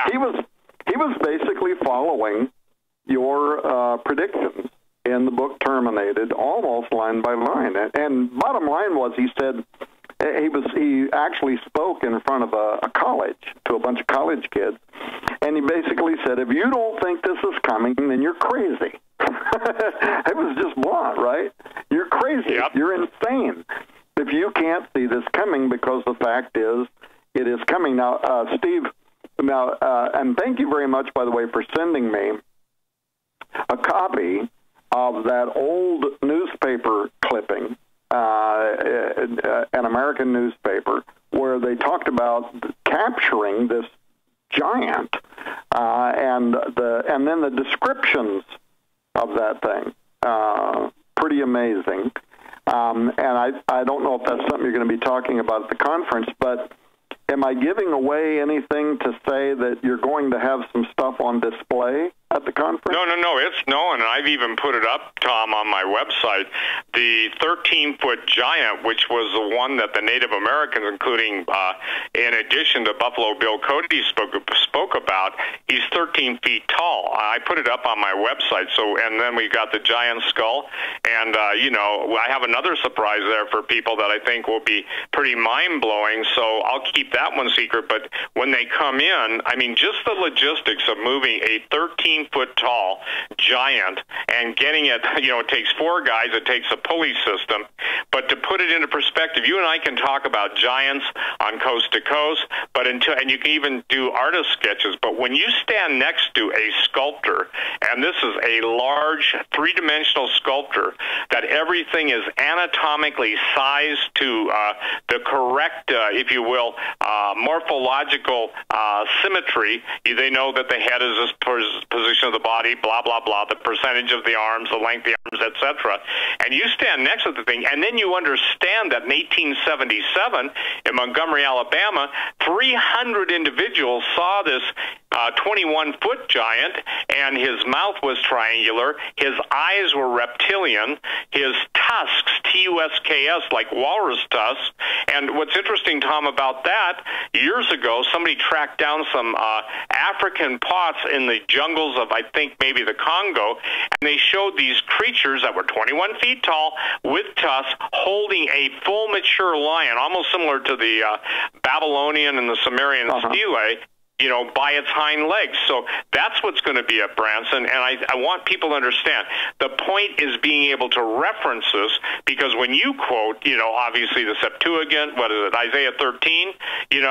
he was basically following your predictions. in the book Terminated, almost line by line. And bottom line was, he said, he actually spoke in front of a college, to a bunch of college kids, and he basically said, if you don't think this is coming, then you're crazy. It was just blunt, right? You're crazy. Yep. You're insane if you can't see this coming, because the fact is, it is coming. Now, Steve, and thank you very much, by the way, for sending me a copy of that old newspaper clipping, an American newspaper, where they talked about capturing this giant, and then the descriptions of that thing. Pretty amazing. And I don't know if that's something you're going to be talking about at the conference, but am I giving away anything to say that you're going to have some stuff on display at the conference? No, it's known, and I've even put it up, Tom, on my website. The 13-foot giant, which was the one that the Native Americans, including, in addition to Buffalo Bill Cody, spoke about, he's 13 feet tall. I put it up on my website, and then we got the giant skull, and, I have another surprise there for people that I think will be pretty mind-blowing, so I'll keep that one secret, but when they come in, I mean, just the logistics of moving a 13-foot tall giant and getting it, it takes 4 guys, it takes a pulley system, but to put it into perspective, you and I can talk about giants on coast to coast, and you can even do artist sketches, but when you stand next to a sculptor, and this is a large 3-dimensional sculptor, that everything is anatomically sized to the correct, if you will, morphological symmetry. They know that the head is this position of the body, blah, blah, blah, the percentage of the arms, the length of the arms, etc. And you stand next to the thing, and then you understand that in 1877 in Montgomery, Alabama, 300 individuals saw this 21-foot giant, and his mouth was triangular, his eyes were reptilian, his tusks, T-U-S-K-S, like walrus tusks. And what's interesting, Tom, about that, years ago, somebody tracked down some African pots in the jungles of, I think, maybe the Congo, and they showed these creatures that were 21 feet tall with tusks holding a full mature lion, almost similar to the Babylonian and the Sumerian stele, by its hind legs. So that's what's going to be at Branson, and I want people to understand. The point is being able to reference this, because when you quote, obviously the Septuagint, what is it, Isaiah 13, it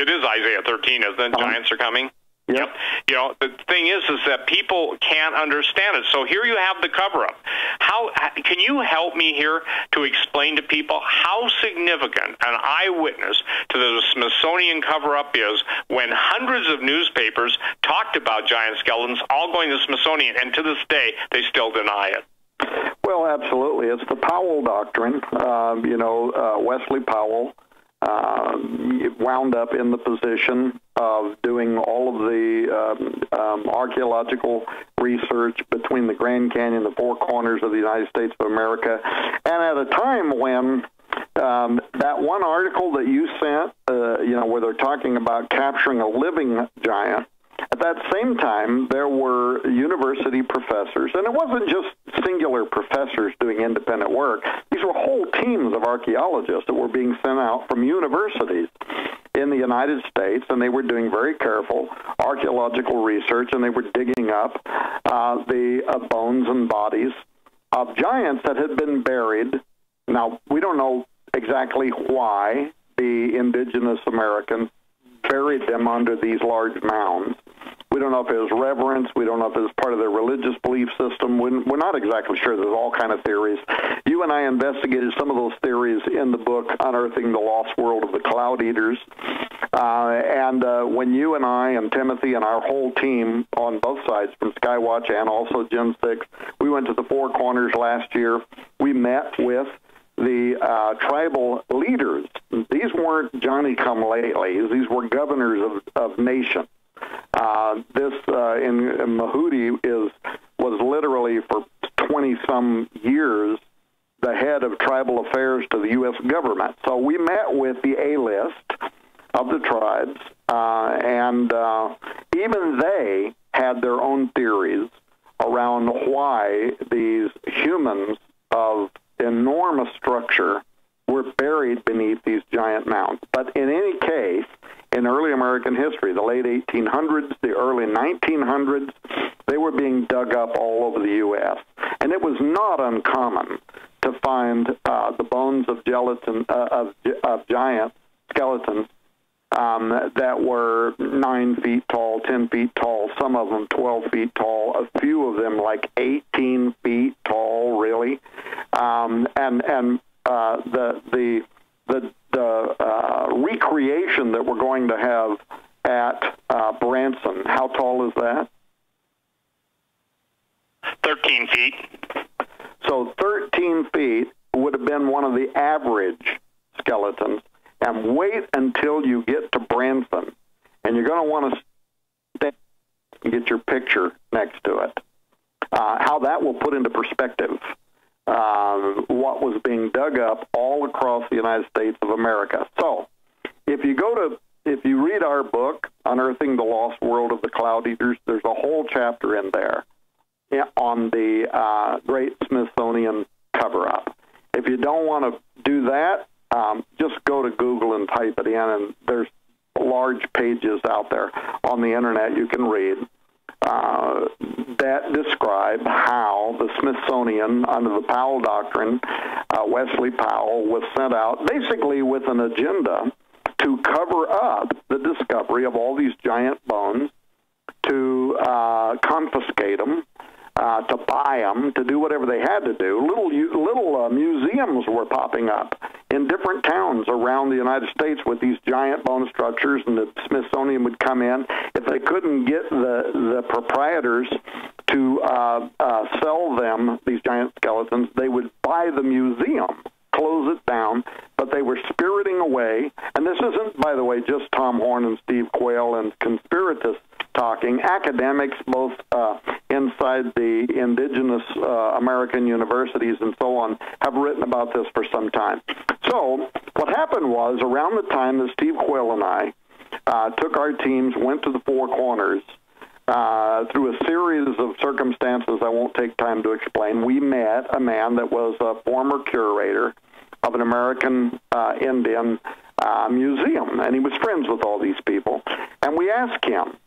is Isaiah 13, isn't it? Giants are coming. Yep. The thing is that people can't understand it. So here you have the cover-up. How can you help me here to explain to people how significant an eyewitness to the Smithsonian cover-up is, when hundreds of newspapers talked about giant skeletons, all going to the Smithsonian, and to this day they still deny it? Well, absolutely. It's the Powell doctrine. Wesley Powell wound up in the position of doing all of the archaeological research between the Grand Canyon, the Four Corners of the United States of America, and at a time when that one article that you sent, where they're talking about capturing a living giant, at that same time, there were university professors, and it wasn't just singular professors doing independent work. These were whole teams of archaeologists that were being sent out from universities in the United States, and they were doing very careful archaeological research, and they were digging up the bones and bodies of giants that had been buried. Now, we don't know exactly why the indigenous Americans buried them under these large mounds. We don't know if it was reverence. We don't know if it was part of their religious belief system. We're not exactly sure. There's all kind of theories. You and I investigated some of those theories in the book, Unearthing the Lost World of the Cloud Eaters. And when you and I and Timothy and our whole team on both sides, from Skywatch and also Gen 6, we went to the Four Corners last year. We met with the tribal leaders. These weren't Johnny-come-latelys. These were governors of nations. This in Mahudi was literally for 20-some years the head of tribal affairs to the U.S. government. So we met with the A-list of the tribes, and even they had their own theories around why these humans of enormous structure were buried beneath these giant mounds. But in any case, in early American history, the late 1800s, the early 1900s, they were being dug up all over the U.S. And it was not uncommon to find the bones of gelatin of giant skeletons that were 9 feet tall, 10 feet tall, some of them 12 feet tall, a few of them like 18 feet tall, really. The recreation that we're going to have at Branson, how tall is that? 13 feet. So 13 feet would have been one of the average skeletons. And wait until you get to Branson, and you're going to want to stay and get your picture next to it. How that will put into perspective what was being dug up all across the United States of America. So, if you read our book, Unearthing the Lost World of the Cloud Eaters, there's a whole chapter in there on the Great Smithsonian cover-up. If you don't want to do that, just go to Google and type it in, and there's large pages out there on the internet you can read that describe how the Smithsonian, under the Powell Doctrine, Wesley Powell, was sent out basically with an agenda to cover up the discovery of all these giant bones, to confiscate them, to buy them, to do whatever they had to do. Little museums were popping up in different towns around the United States with these giant bone structures, and the Smithsonian would come in. If they couldn't get the proprietors to sell them these giant skeletons, they would buy the museum, close it down, but they were spiriting away. And this isn't, by the way, just Tom Horn and Steve Quayle and conspiratists talking. Academics, both inside the indigenous American universities and so on, have written about this for some time. So what happened was, around the time that Steve Quayle and I took our teams, went to the Four Corners, through a series of circumstances I won't take time to explain, we met a man that was a former curator of an American Indian museum, and he was friends with all these people. And we asked him,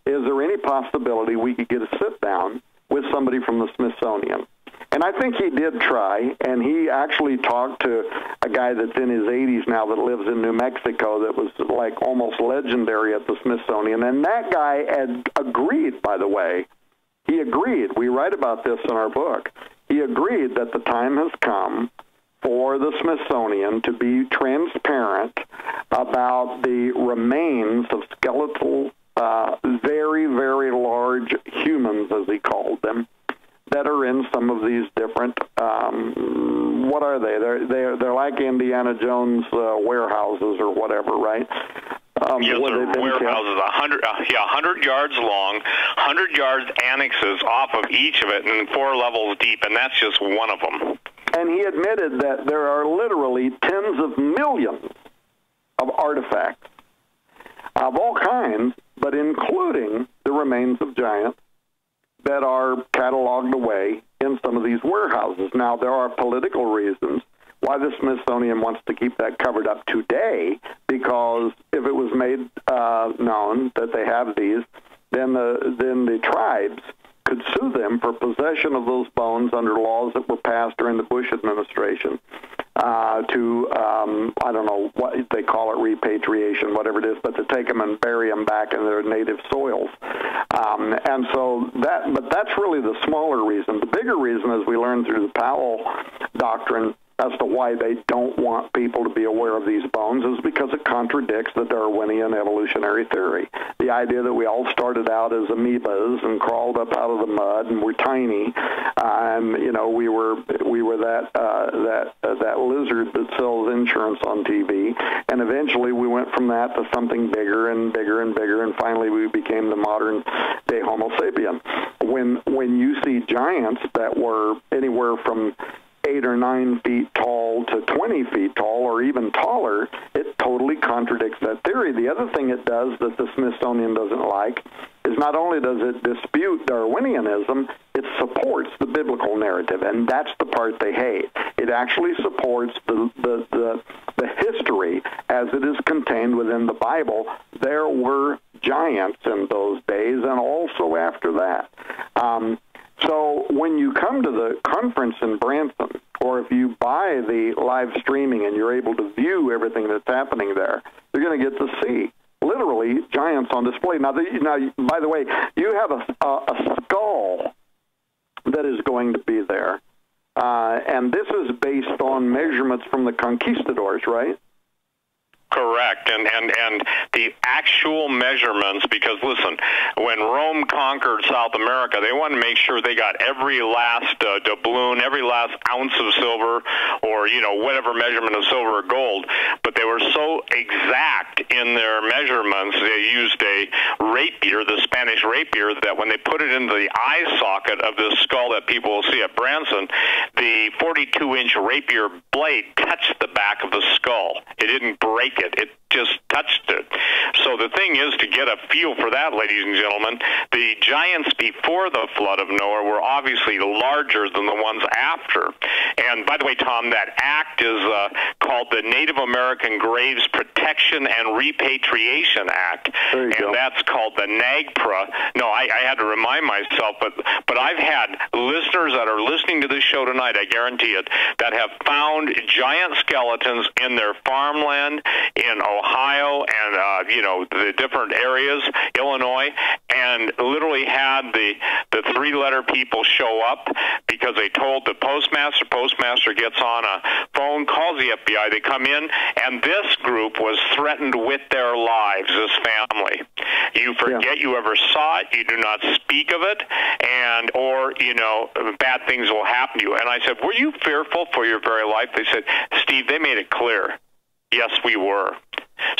is there any possibility we could get a sit-down with somebody from the Smithsonian? And I think he did try, and he actually talked to a guy that's in his 80s now that lives in New Mexico that was like almost legendary at the Smithsonian. And that guy had agreed, by the way. He agreed. We write about this in our book. He agreed that the time has come for the Smithsonian to be transparent about the remains of skeletal, very, very large humans, as he called them, that are in some of these different, what are they? They're like Indiana Jones warehouses or whatever, right? Yes, they're warehouses, 100 yards long, 100 yards annexes off of each of it, and 4 levels deep, and that's just one of them. And he admitted that there are literally tens of millions of artifacts of all kinds, but including the remains of giants, that are cataloged away in some of these warehouses. Now, there are political reasons why the Smithsonian wants to keep that covered up today, because if it was made known that they have these, then the tribes could sue them for possession of those bones under laws that were passed during the Bush administration I don't know what they call it, repatriation, whatever it is, but to take them and bury them back in their native soils. And so but that's really the smaller reason. The bigger reason, as we learned through the Powell Doctrine, as to why they don't want people to be aware of these bones, is because it contradicts the Darwinian evolutionary theory. The idea that we all started out as amoebas and crawled up out of the mud and were tiny, we were that lizard that sells insurance on TV, and eventually we went from that to something bigger and bigger and bigger, and finally we became the modern day Homo sapien. When you see giants that were anywhere from 8 or 9 feet tall to 20 feet tall or even taller, it totally contradicts that theory. The other thing it does that the Smithsonian doesn't like is is not only does it dispute Darwinianism, it supports the biblical narrative, and that's the part they hate. It actually supports the history as it is contained within the Bible. There were giants in those days and also after that. So when you come to the conference in Branson, or if you buy the live streaming and you're able to view everything that's happening there, you're going to get to see literally giants on display. Now, by the way, you have a skull that is going to be there, and this is based on measurements from the conquistadors, right? Correct, and the actual measurements, because listen, when Rome conquered South America, they wanted to make sure they got every last doubloon, every last ounce of silver, or whatever measurement of silver or gold. But they were so exact in their measurements, they used a rapier, the Spanish rapier, that when they put it into the eye socket of this skull that people will see at Branson, the 42-inch rapier blade touched the back of the skull. It didn't break it. It just touched it. So the thing is, to get a feel for that, ladies and gentlemen, the giants before the flood of Noah were obviously larger than the ones after. And by the way, Tom, that act is called the Native American Graves Protection and Repatriation Act. There you go. That's called the NAGPRA. No, I had to remind myself, but I've had listeners that are listening to this show tonight, I guarantee it, that have found giant skeletons in their farmland in Ohio and the different areas, Illinois, and literally had the three-letter people show up because they told the postmaster. Postmaster gets on a phone, calls the FBI. They come in, and this group was threatened with their lives, this family. You forget you ever saw it. You do not speak of it, or bad things will happen to you. And I said, were you fearful for your very life? They said, Steve, they made it clear. Yes, we were.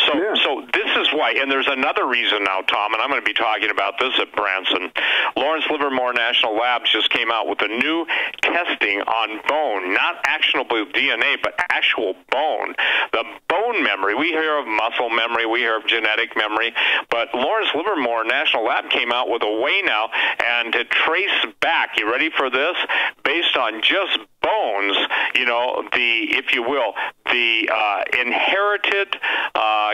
So this is why, and there's another reason now, Tom, and I'm going to be talking about this at Branson. Lawrence Livermore National Labs just came out with a new testing on bone, not actionable DNA, but actual bone. The bone memory, we hear of muscle memory, we hear of genetic memory, but Lawrence Livermore National Lab came out with a way now and to trace back, you ready for this, based on just bones, if you will, the inherited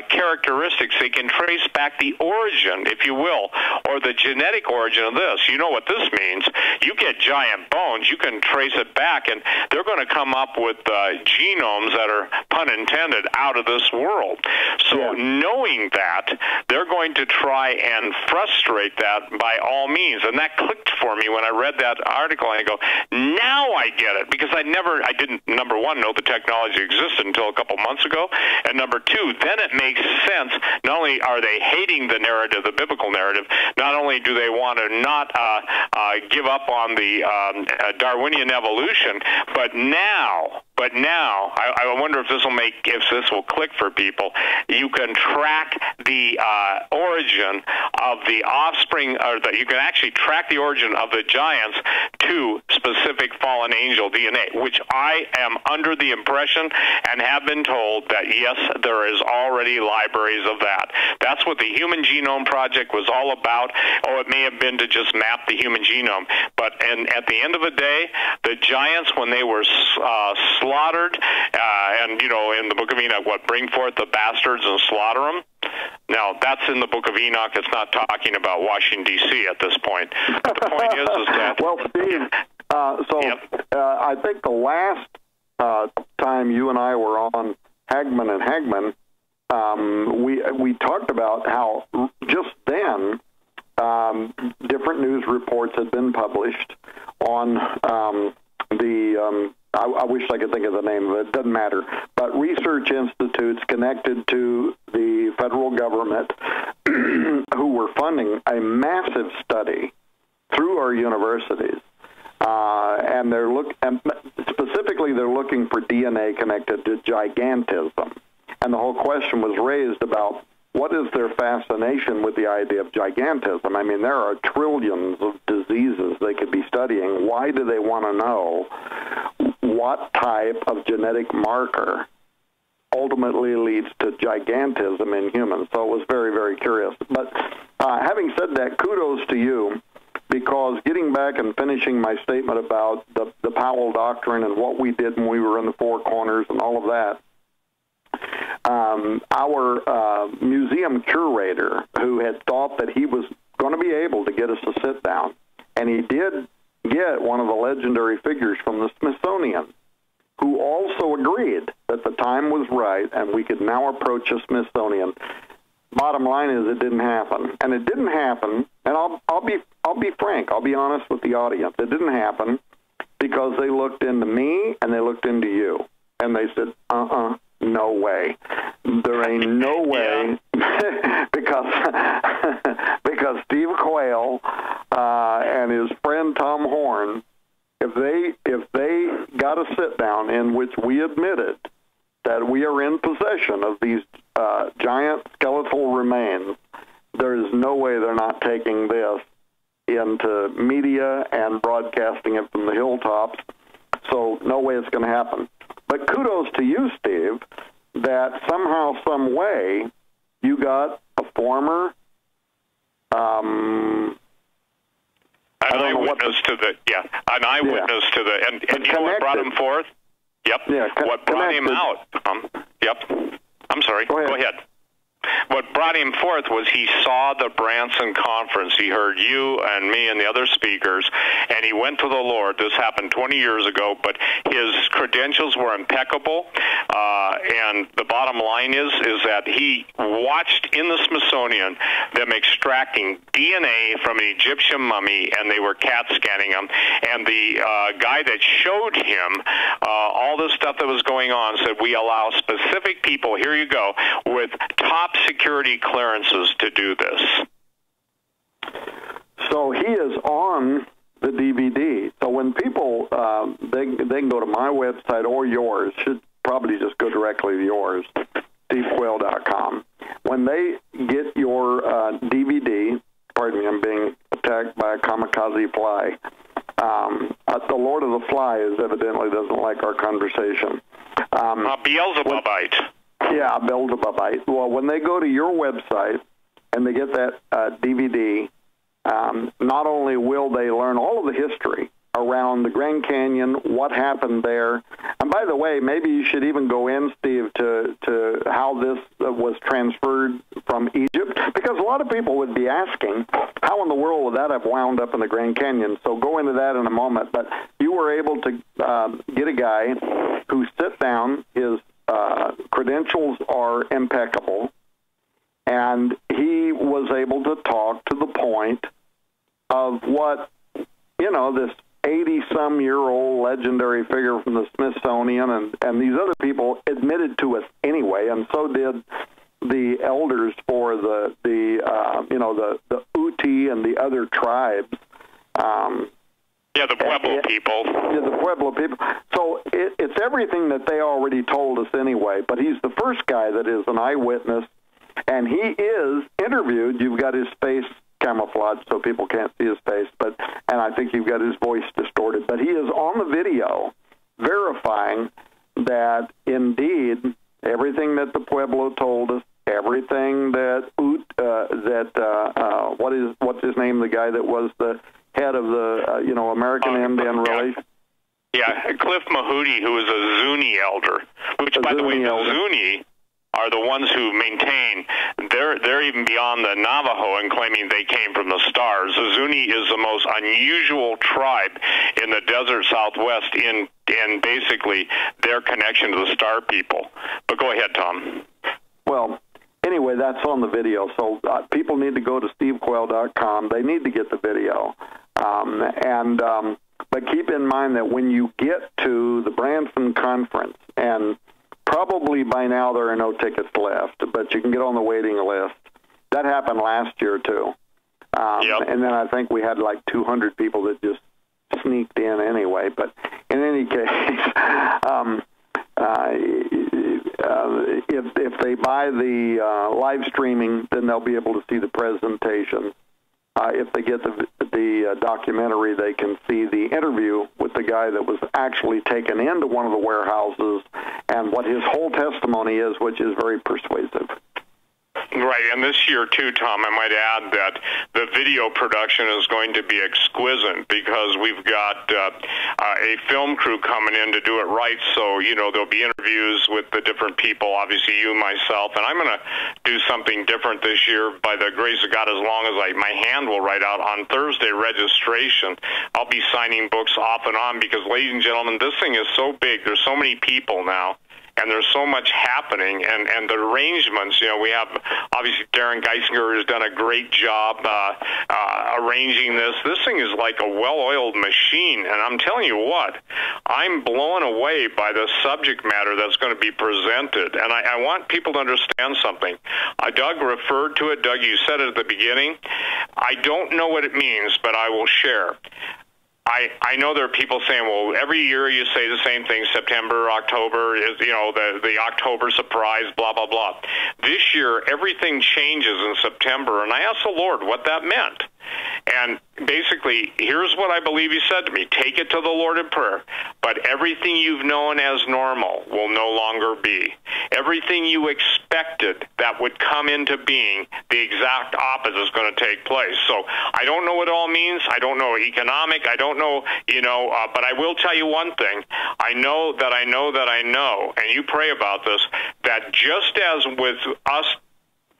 characteristics. They can trace back the origin, if you will, or the genetic origin of this. You know what this means. You get giant bones, you can trace it back, and they're going to come up with genomes that are, pun intended, out of this world. So knowing that, they're going to try and frustrate that by all means. And that clicked for me when I read that article, and I go, now I get it. Because I didn't, number one, know the technology existed until a couple months ago, and number two, then it makes sense. Not only are they hating the narrative, the biblical narrative, not only do they want to not give up on the Darwinian evolution, but now, I wonder if this will click for people. You can track the origin of the offspring, you can actually track the origin of the giants to specific fallen angel DNA, which I am under the impression and have been told that, yes, there is already libraries of that. That's what the Human Genome Project was all about. It may have been to just map the human genome. But at the end of the day, the giants, when they were slaughtered, and, in the book of Enoch, bring forth the bastards and slaughter them? Now, that's in the book of Enoch. It's not talking about Washington, D.C. at this point. But the point is that... Well, Steve, I think the last time you and I were on Hagmann and Hagmann, we talked about how just then different news reports had been published on I wish I could think of the name of it. It doesn't matter. But research institutes connected to the federal government who were funding a massive study through our universities. And specifically they're looking for DNA connected to gigantism. And the whole question was raised about what is their fascination with the idea of gigantism? I mean, there are trillions of diseases they could be studying. Why do they want to know what type of genetic marker ultimately leads to gigantism in humans? So it was very, very curious. But Having said that, kudos to you, because getting back and finishing my statement about the Powell Doctrine and what we did when we were in the Four Corners and all of that, our museum curator, who had thought that he was going to be able to get us to sit down, and he did get one of the legendary figures from the Smithsonian, who also agreed that the time was right and we could now approach the Smithsonian. Bottom line is, it didn't happen, and it didn't happen. And I'll be frank. I'll be honest with the audience. It didn't happen because they looked into me and they looked into you, and they said, no way. There ain't no way, because Steve Quayle and his friend Tom Horn, if they got a sit down in which we admitted that we are in possession of these giant skeletal remains, there is no way they're not taking this into media and broadcasting it from the hilltops. So no way it's going to happen. But kudos to you, Steve, that somehow, some way, you got a former an eyewitness to the, and you know what brought him forth? Yep. Yeah, what brought him out? Yep. I'm sorry. Go ahead. What brought him forth was he saw the Branson conference. He heard you and me and the other speakers, and he went to the Lord. This happened 20 years ago, but his credentials were impeccable. And the bottom line is that he watched in the Smithsonian them extracting DNA from an Egyptian mummy, and they were CAT scanning them. And the guy that showed him all this stuff that was going on said, we allow specific people, here you go, with top security clearances to do this. So he is on the DVD. So when people, they can go to my website or yours, should probably just go directly to yours, stevequayle.com. When they get your DVD, pardon me, I'm being attacked by a kamikaze fly. The Lord of the Flies evidently doesn't like our conversation. Beelzebubite. Yeah, Beelzebubite. Well, when they go to your website and they get that DVD, not only will they learn all of the history around the Grand Canyon, what happened there, and by the way, maybe you should even go in, Steve, to how this was transferred from Egypt, because a lot of people would be asking, how in the world would that have wound up in the Grand Canyon? So go into that in a moment, but you were able to get a guy who sit down, his credentials are impeccable, and he was able to talk to the point of what, this 80-some-year-old legendary figure from the Smithsonian and these other people admitted to us anyway, and so did the elders for the Uti and the other tribes. The Pueblo people. Yeah, the Pueblo people. So it's everything that they already told us anyway, but he's the first guy that is an eyewitness, and he is interviewed. You've got his face camouflaged so people can't see his face, and I think you've got his voice distorted, but he is on the video verifying that indeed everything that the Pueblo told us, everything that what's his name, the guy that was the head of the American Indian Relations. Yeah, Cliff Mahudi, who is a Zuni elder, which, by the way, the Zuni are the ones who maintain, they're even beyond the Navajo in claiming they came from the stars. The Zuni is the most unusual tribe in the desert Southwest in basically their connection to the star people. But go ahead, Tom. Well, anyway, that's on the video. So people need to go to stevequayle.com. They need to get the video. But keep in mind that when you get to the Branson conference, and probably by now there are no tickets left, but you can get on the waiting list. That happened last year, too. And then I think we had like 200 people that just sneaked in anyway. But in any case, if they buy the live streaming, then they'll be able to see the presentation. If they get the documentary, they can see the interview with the guy that was actually taken into one of the warehouses and what his whole testimony is, which is very persuasive. Right, and this year too, Tom, I might add that the video production is going to be exquisite because we've got a film crew coming in to do it right. So, there'll be interviews with the different people, obviously you, myself, and I'm going to do something different this year by the grace of God, as long as my hand will write out on Thursday registration. I'll be signing books off and on because, ladies and gentlemen, this thing is so big. There's so many people now. And there's so much happening, and the arrangements, we have, obviously, Darren Geisinger has done a great job arranging this. This thing is like a well-oiled machine, and I'm telling you what, I'm blown away by the subject matter that's going to be presented. And I want people to understand something. Doug referred to it. Doug, you said it at the beginning. I don't know what it means, but I will share. I know there are people saying, well, every year you say the same thing, September, October, is the October surprise, blah, blah, blah. This year, everything changes in September, and I asked the Lord what that meant. And basically, here's what I believe he said to me. Take it to the Lord in prayer. But everything you've known as normal will no longer be. Everything you expected that would come into being, the exact opposite is going to take place. So I don't know what it all means. I don't know economic. I don't know, but I will tell you one thing. I know that I know that I know, and you pray about this, that just as with us,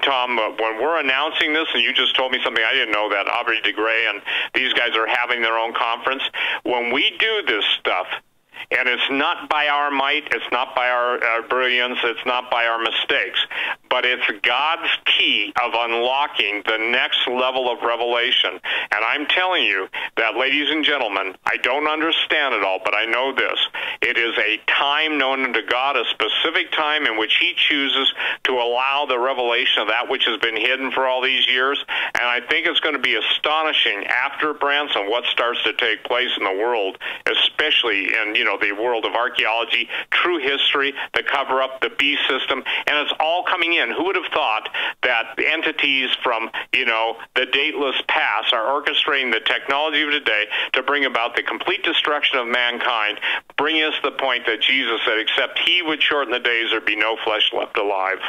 Tom, when we're announcing this, and you just told me something I didn't know, that Aubrey de Grey and these guys are having their own conference, when we do this stuff, and it's not by our might, it's not by our brilliance, it's not by our mistakes, but it's God's key of unlocking the next level of revelation. And I'm telling you that, ladies and gentlemen, I don't understand it all, but I know this. It is a time known unto God, a specific time in which he chooses to allow the revelation of that which has been hidden for all these years. And I think it's going to be astonishing after Branson what starts to take place in the world, especially in, the world of archaeology, true history, the cover-up, the beast system, and it's all coming in. Who would have thought that entities from, the dateless past are orchestrating the technology of today to bring about the complete destruction of mankind, bringing us to the point that Jesus said, except he would shorten the days, there'd be no flesh left alive.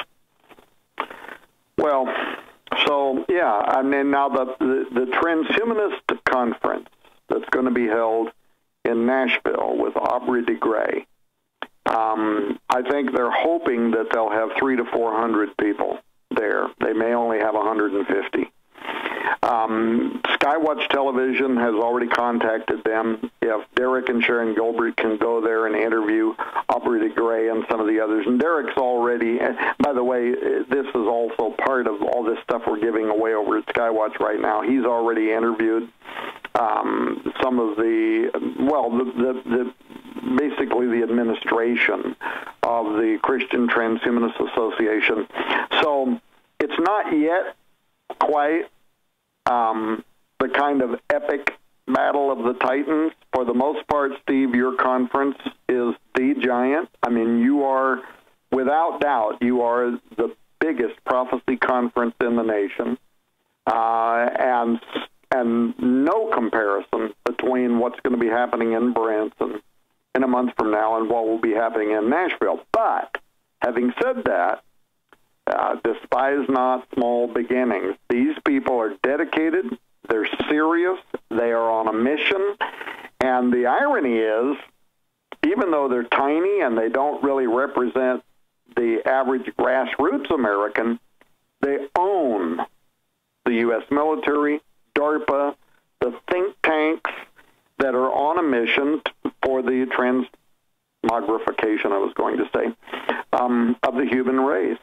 Well, so, yeah, I mean, now the transhumanist conference that's going to be held in Nashville with Aubrey de Grey, I think they're hoping that they'll have 300 to 400 people there. They may only have 150. Skywatch Television has already contacted them. If Derek and Sharon Gilbert can go there and interview Aubrey de Grey and some of the others. And Derek's already, by the way, this is also part of all this stuff we're giving away over at Skywatch right now. He's already interviewed some of basically the administration of the Christian Transhumanist Association. So it's not yet quite the kind of epic battle of the Titans. For the most part, Steve, your conference is the giant. I mean, you are, without doubt, you are the biggest prophecy conference in the nation. And no comparison between what's going to be happening in Branson in a month from now and what will be happening in Nashville. But having said that, despise not small beginnings. These people are dedicated, they're serious, they are on a mission, and the irony is, even though they're tiny and they don't really represent the average grassroots American, they own the U.S. military, DARPA, the think tanks that are on a mission for the transmogrification, I was going to say, of the human race.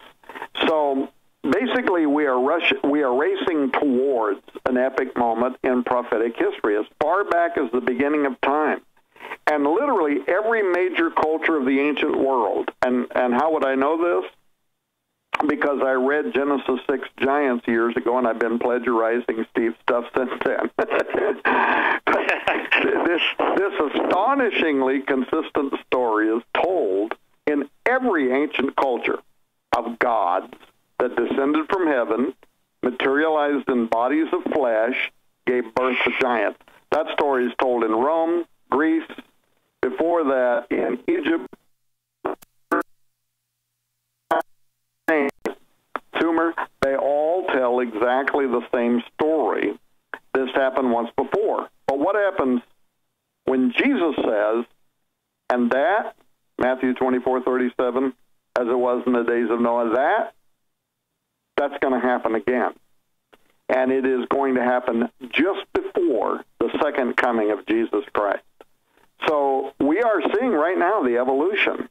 So basically, we are racing towards an epic moment in prophetic history as far back as the beginning of time. And literally every major culture of the ancient world, and how would I know this? Because I read Genesis 6 Giants years ago, and I've been plagiarizing Steve's stuff since then. This astonishingly consistent story is told in every ancient culture of gods that descended from heaven, materialized in bodies of flesh, gave birth to giants. That story is told in Rome, Greece, before that in Egypt, Sumer. They exactly the same story. This happened once before. But what happens when Jesus says, and that, Matthew 24:37, as it was in the days of Noah, that's going to happen again. And it is going to happen just before the second coming of Jesus Christ. So we are seeing right now the evolution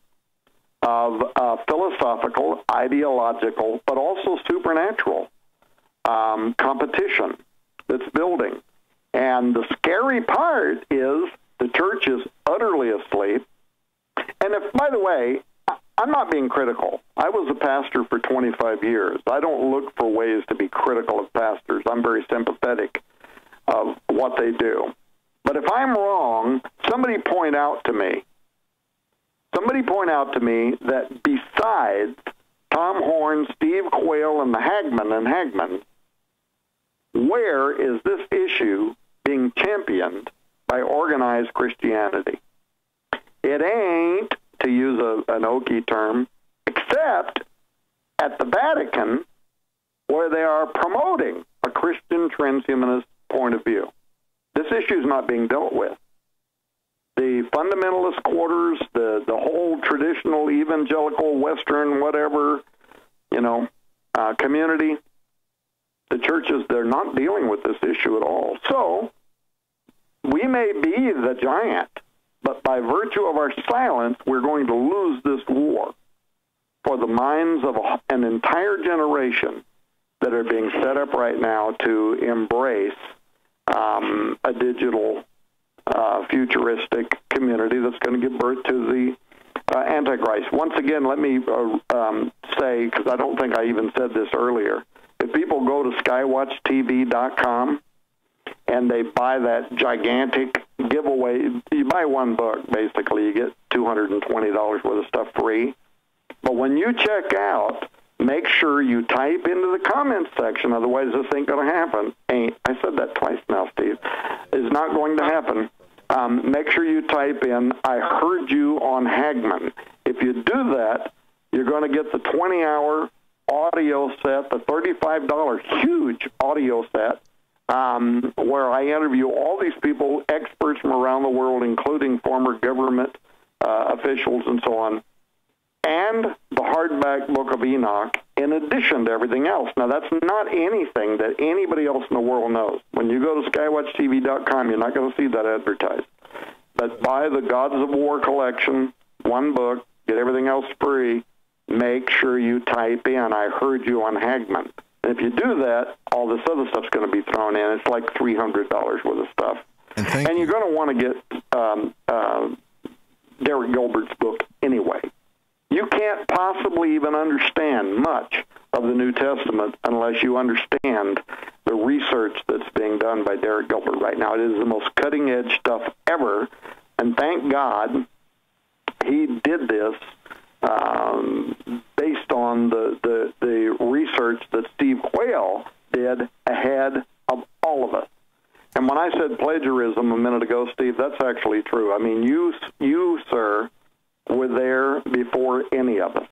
of philosophical, ideological, but also supernatural competition that's building. And the scary part is the church is utterly asleep. And if, by the way, I'm not being critical. I was a pastor for 25 years. I don't look for ways to be critical of pastors. I'm very sympathetic of what they do. But if I'm wrong, somebody point out to me that besides Tom Horn, Steve Quayle, and the Hagmann, where is this issue being championed by organized Christianity? It ain't, to use an Okie term, except at the Vatican, where they are promoting a Christian transhumanist point of view. This issue is not being dealt with. The fundamentalist quarters, the whole traditional evangelical Western whatever, community, the churches, they're not dealing with this issue at all. So we may be the giant, but by virtue of our silence, we're going to lose this war for the minds of an entire generation that are being set up right now to embrace a digital, futuristic community that's going to give birth to the Antichrist. Once again, let me say, because I don't think I even said this earlier, if people go to skywatchtv.com and they buy that gigantic giveaway, you buy one book, basically, you get $220 worth of stuff free. But when you check out, make sure you type into the comments section, otherwise this ain't going to happen. I said that twice now, Steve. It's not going to happen. Make sure you type in, I heard you on Hagmann. If you do that, you're going to get the 20-hour audio set, the $35 huge audio set, where I interview all these people, experts from around the world, including former government officials and so on, and the hardback book of Enoch, in addition to everything else. Now, that's not anything that anybody else in the world knows. When you go to skywatchtv.com, you're not going to see that advertised. But buy the Gods of War collection, one book, get everything else free. Make sure you type in, I heard you on Hagmann. And if you do that, all this other stuff's going to be thrown in. It's like $300 worth of stuff. And you're going to want to get Derek Gilbert's book anyway. You can't possibly even understand much of the New Testament unless you understand the research that's being done by Derek Gilbert right now. It is the most cutting-edge stuff ever, and thank God he did this based on the research that Steve Quayle did ahead of all of us. And when I said plagiarism a minute ago, Steve, that's actually true. I mean, you, sir, were there before any of us.